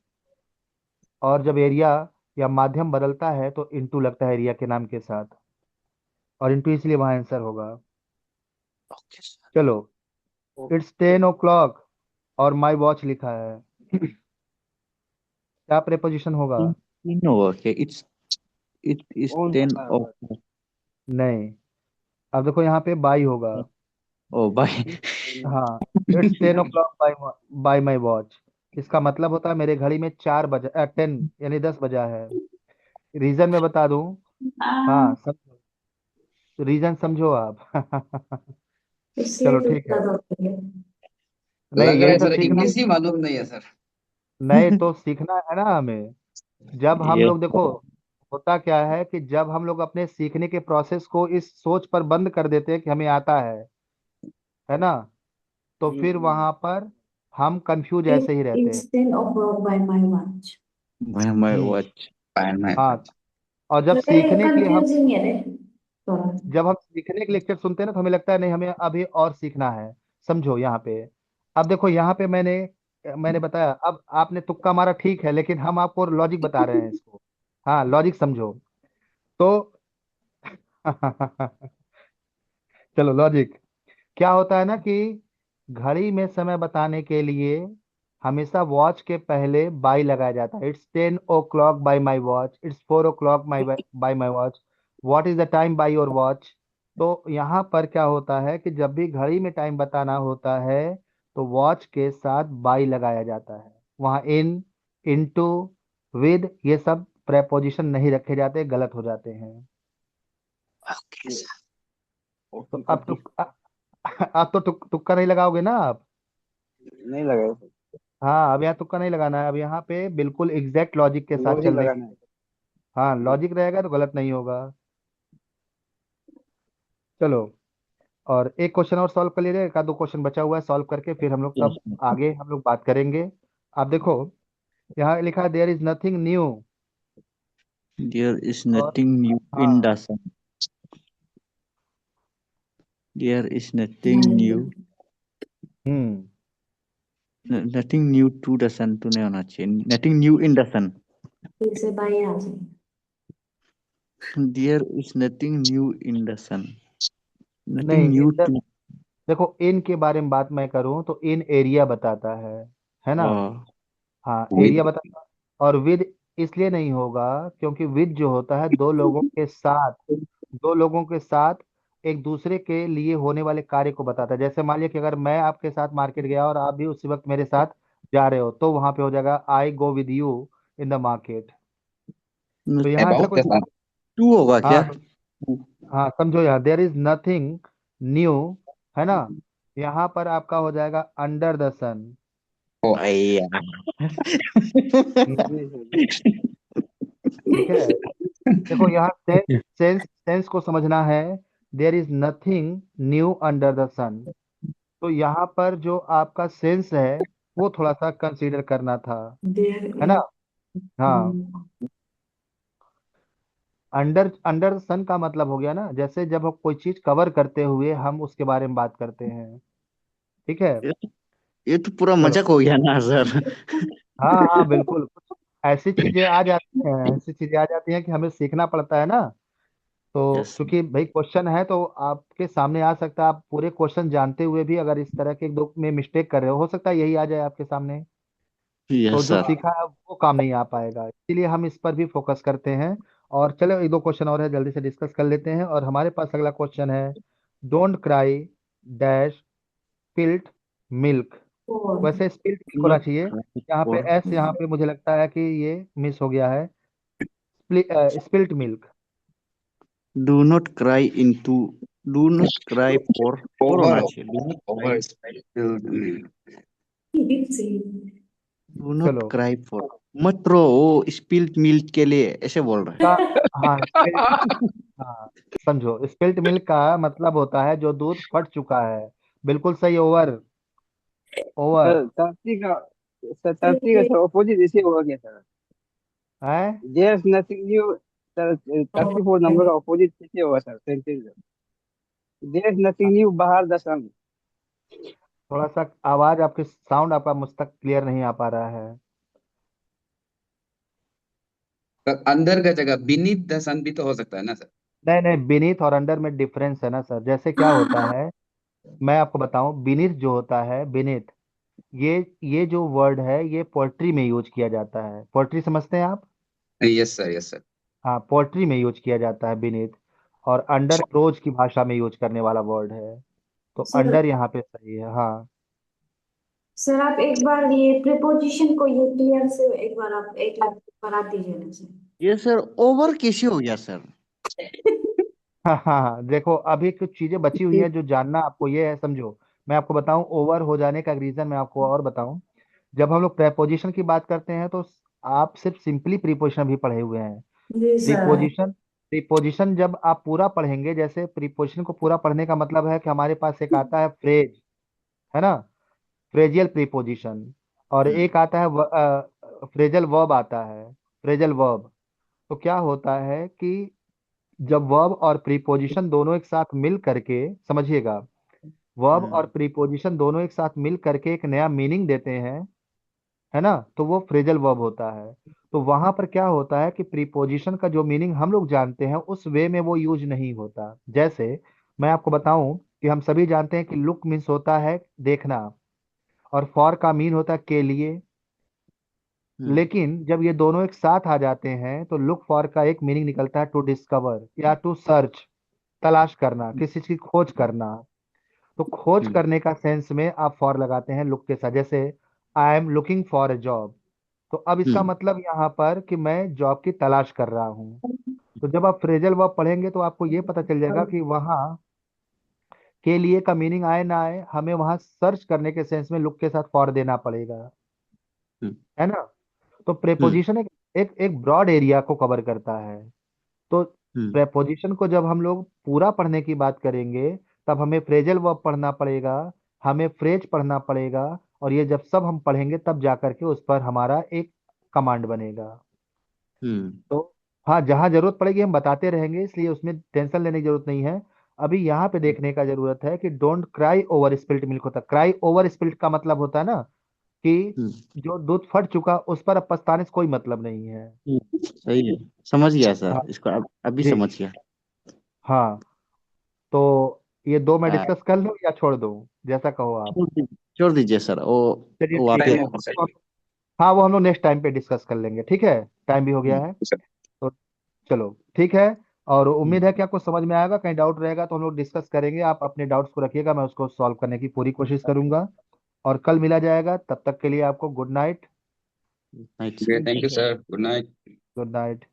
और जब एरिया या माध्यम बदलता है तो इनटू लगता है एरिया के नाम के साथ, और इनटू इसलिए वहां आंसर होगा। Okay, sir. चलो, इट्स 10 o'clock और माई वॉच लिखा है। क्या प्रेपोजिशन होगा? No, okay. It is 10 o'clock. नहीं, अब देखो यहाँ पे बाई होगा। Oh, bye. हाँ, it's 10 o'clock by my watch, इसका मतलब होता है मेरे घड़ी में 4 बजा, 10 यानी 10 बजा है। रीजन मैं बता दूं। हाँ, समझो, रीजन समझो आप। इसलिए चलो तो ठीक है। दिक्कत होती है। नहीं, लग रहा यही है तो सर सीखना, इंग्लिश ही मालूम नहीं है सर। नहीं तो सीखना है ना हमें। जब हम Yes. लोग देखो, होता क्या है कि जब हम लोग अपने सीखने के प्रोसेस को इस सोच पर बंद कर देते हैं कि हमें आता है ना, तो फिर वहां पर हम कंफ्यूज ऐसे ही रहते हैं। It's 10 o'clock by my watch. By my hmm. watch. Find my हाँ, watch. और जब थोड़े सीखने के लिए हम कंफ्यूजिंग है रे थोड़ा। जब हम सीखने के लेक्चर सुनते हैं ना तो हमें लगता है नहीं, हमें अभी और सीखना है। समझो यहाँ पे, अब देखो यहाँ पे मैंने मैंने बताया, अब आपने तुक्का मारा ठीक है, लेकिन हम आपको लॉजिक बता रहे हैं इसको। हाँ, लॉजिक समझो तो चलो लॉजिक क्या होता है ना कि घड़ी में समय बताने के लिए हमेशा वॉच के पहले बाई लगाया जाता है। It's 10 o'clock by my watch, it's 4 o'clock by my watch, what is the time by your watch. तो यहाँ पर क्या होता है कि जब भी घड़ी में टाइम बताना होता है तो वॉच के साथ बाई लगाया जाता है। वहाँ इन, इनटू, विद ये सब प्रेपोजिशन नहीं रखे जाते, गलत हो जाते हैं। Okay sir. तो ओके अब ओके। अब तो तुक्का नहीं लगाओगे ना आप। नहीं लगा सर। हाँ, अब यहाँ तुक्का नहीं लगाना है, अब यहाँ पे बिल्कुल एग्जैक्ट लॉजिक के साथ लॉजिक चलने की। लगाना है। हाँ, लॉजिक रहेगा तो गलत नहीं होगा। चलो, और एक क्वेश्चन और सॉल्व कर लीजिए, एक आध दो क्वेश्चन बचा हुआ है, सॉल्व करके फिर हम लोग यस तब आगे हम लोग बात करेंगे। आप देखो, यहाँ लिखा है there is nothing new. There is और नथिंग न्यू इन हाँ, the sun. There is nothing new, hmm, nothing new to the sun तो नहीं होना चाहिए, nothing new in the sun. फिर से बाई आ जाए। There is nothing new in the sun, nothing नहीं न्यू इन द, टू। देखो इन के बारे में बात मैं करूँ तो इन एरिया बताता है ना। हाँ, विद। एरिया बताता। और विद इसलिए नहीं होगा क्योंकि विद जो होता है दो लोगों के साथ एक दूसरे के लिए होने वाले कार्य को बताता है। जैसे मान लिया कि अगर मैं आपके साथ मार्केट गया और आप भी उसी वक्त मेरे साथ जा रहे हो तो वहां पे हो जाएगा I go with you in the market. तो यहाँ ऐसा अबाउट कुछ द सन। टू होगा क्या? हाँ हाँ, समझो, यहाँ देयर इज नथिंग न्यू है ना, यहाँ पर आपका हो जाएगा अंडर द सन। ओ, अय्या। जी सर जी। ठीक है, देखो यहाँ सेंस सेंस सेंस को समझना है। There is nothing new under the sun. तो यहाँ पर जो आपका सेंस है वो थोड़ा सा कंसीडर करना था, देयर है ना। इज हाँ, अंडर अंडर सन का मतलब हो गया ना, जैसे जब हम कोई चीज कवर करते हुए हम उसके बारे में बात करते हैं। ठीक है, ये तो पूरा चलो। मजाक हो गया ना सर। हाँ हाँ, बिल्कुल, कुछ ऐसी चीजें आ जाती हैं कि हमें सीखना पड़ता है ना। तो यस क्योंकि भाई क्वेश्चन है तो आपके सामने आ सकता है, आप पूरे क्वेश्चन जानते हुए भी अगर इस तरह के एक दो में मिस्टेक कर रहे हो सकता है यही आ जाए आपके सामने। तो यस जो सर। सीखा है वो काम नहीं आ पाएगा, इसीलिए हम इस पर भी फोकस करते हैं। और चलो, एक दो क्वेश्चन और है, जल्दी से डिस्कस कर लेते हैं। और हमारे पास अगला क्वेश्चन है, don't cry dash spilt milk. Four. वैसे स्पिल्ट मिल्क होना नॉट चाहिए, क्राई यहाँ पे फॉर, एस, यहाँ पे मुझे लगता है कि ये मिस हो गया है। Spilt milk. Do not cry into, do not cry for, for over होना चाहिए, do not cry, over spilled milk. Do not चलो, क्राई फॉर। मत रो स्पिल्ट मिल्क के लिए, ऐसे बोल रहे का हाँ स्पिल्ट, हाँ समझो, स्पिल्ट मिल्क का मतलब होता है जो दूध फट चुका है। बिल्कुल सही, ओवर। ओवर सर तरती का, सर तरती का सर ऑपोजिट इसे होगा क्या सर? है। There is nothing new sir, 34 number का ऑपोजिट किसे होगा sir sentence? There is nothing new बाहर द सन। थोड़ा सा आवाज आपके, साउंड आपका मुझ तक क्लियर नहीं आ पा रहा है। सर अंदर का जगह बीनीथ द सन भी तो हो सकता है ना सर। नहीं नहीं, बीनीथ और अंडर में डिफरेंस है ना सर। जैसे क्या होता है, मैं आपको बताऊं, बीनीथ जो होता है, बीनीथ, ये जो वर्ड है ये पोएट्री में यूज किया जाता है। पोएट्री समझते हैं आप। Yes sir, yes sir. हाँ, पोएट्री में यूज किया जाता है बीनीथ। और अंडर प्रोज की भाषा में यूज करने वाला वर्ड है। तो सर, अंडर यहाँ पे सही है, हाँ। सर आप एक बार ये प्रीपोजिशन को ये क्लियर से एक बार आप एक बार बता दीजिए ना सर। ये सर ओवर कैसे हो गया सर? हाँ हाँ हाँ, देखो अभी कुछ चीजें बची हुई हैं जो जानना आपको ये है, समझो। मैं आपको बताऊं ओवर हो जाने का रीजन, मैं आपको और बताऊं। जब हम लोग प्रेपोजिशन की बात करते हैं तो आप सिर्फ सिंपली प्रीपोजिशन भी पढ़े हुए हैं। जी सर। प्रीपोजिशन प्रीपोजिशन जब आप पूरा पढ़ेंगे, जैसे प्रीपोजिशन को पूरा पढ़ने का मतलब है कि हमारे पास एक आता है फ्रेज, है ना, फ्रेजियल प्रीपोजिशन। और एक आता है फ्रेजल वर्ब आता है, फ्रेजल वर्ब। तो क्या होता है कि जब वर्ब और प्रीपोजिशन दोनों एक साथ मिल करके, समझिएगा, वर्ब और प्रीपोजिशन दोनों एक साथ मिल करके एक नया मीनिंग देते हैं, है ना, तो वो फ्रेजल वर्ब होता है। तो वहां पर क्या होता है कि प्रीपोजिशन का जो मीनिंग हम लोग जानते हैं उस वे में वो यूज नहीं होता। जैसे मैं आपको बताऊं कि हम सभी जानते हैं कि लुक मीन्स होता है देखना, और फॉर का मीन होता है के लिए। लेकिन जब ये दोनों एक साथ आ जाते हैं तो लुक फॉर का एक मीनिंग निकलता है टू डिस्कवर या टू सर्च, तलाश करना, किसी चीज की खोज करना। तो खोज हम्म करने का सेंस में आप फॉर लगाते हैं लुक के साथ। जैसे I am looking for a job, तो अब इसका हम्म मतलब यहाँ पर कि मैं जॉब की तलाश कर रहा हूँ। तो जब आप फ्रेजल वर्ब पढ़ेंगे तो आपको ये पता चल जाएगा कि वहाँ के लिए का मीनिंग आए ना आए, हमें वहाँ सर्च करने के सेंस में लुक के साथ फॉर देना पड़ेगा, हम्म है ना। तो हम्म प्रेपोजिशन एक ब्रॉड एरिया को कवर करता है। तो हम्म प्रेपोजिशन को जब हम लोग पूरा पढ़ने की बात करेंगे तब हमें फ्रेजल वर्ब पढ़ना पड़ेगा, हमें फ्रेज पढ़ना पड़ेगा, और ये जब सब हम पढ़ेंगे तब जा करके उस पर हमारा एक कमांड बनेगा। हम्म तो हाँ, जहाँ जरूरत पड़ेगी हम बताते रहेंगे, इसलिए उसमें टेंशन लेने की जरूरत नहीं है। अभी यहाँ पे देखने का जरूरत है कि don't cry over spilt milk होता है। क्राई ओवर स्पिल्ट का मतलब होता है ना कि हम्म जो दूध फट चुका उस पर अब पछताने से कोई मतलब नहीं है। सही है, समझ गया हाँ सर, इसको अब अभी जी। समझ गया। हाँ, तो ये दो मैं आ, डिस्कस कर लूँ या छोड़ दूँ, जैसा कहो आप। छोड़ दीजिए सर, चलिए वो ठीक आपके। है। टाइम होगा सर। हाँ, वो हम लोग नेक्स्ट टाइम पे डिस्कस कर लेंगे, ठीक है। टाइम भी हो गया है। सर तो चलो ठीक है। और हम्म, उम्मीद है कि आपको समझ में आएगा। कहीं डाउट रहेगा तो हम लोग डिस्कस करेंगे, आप अपने डाउट्स को रखिएगा, मैं उसको सॉल्व करने की पूरी कोशिश करूंगा। और कल मिला जाएगा, तब तक के लिए आपको good night. Night. Thank you sir, good night. Good night.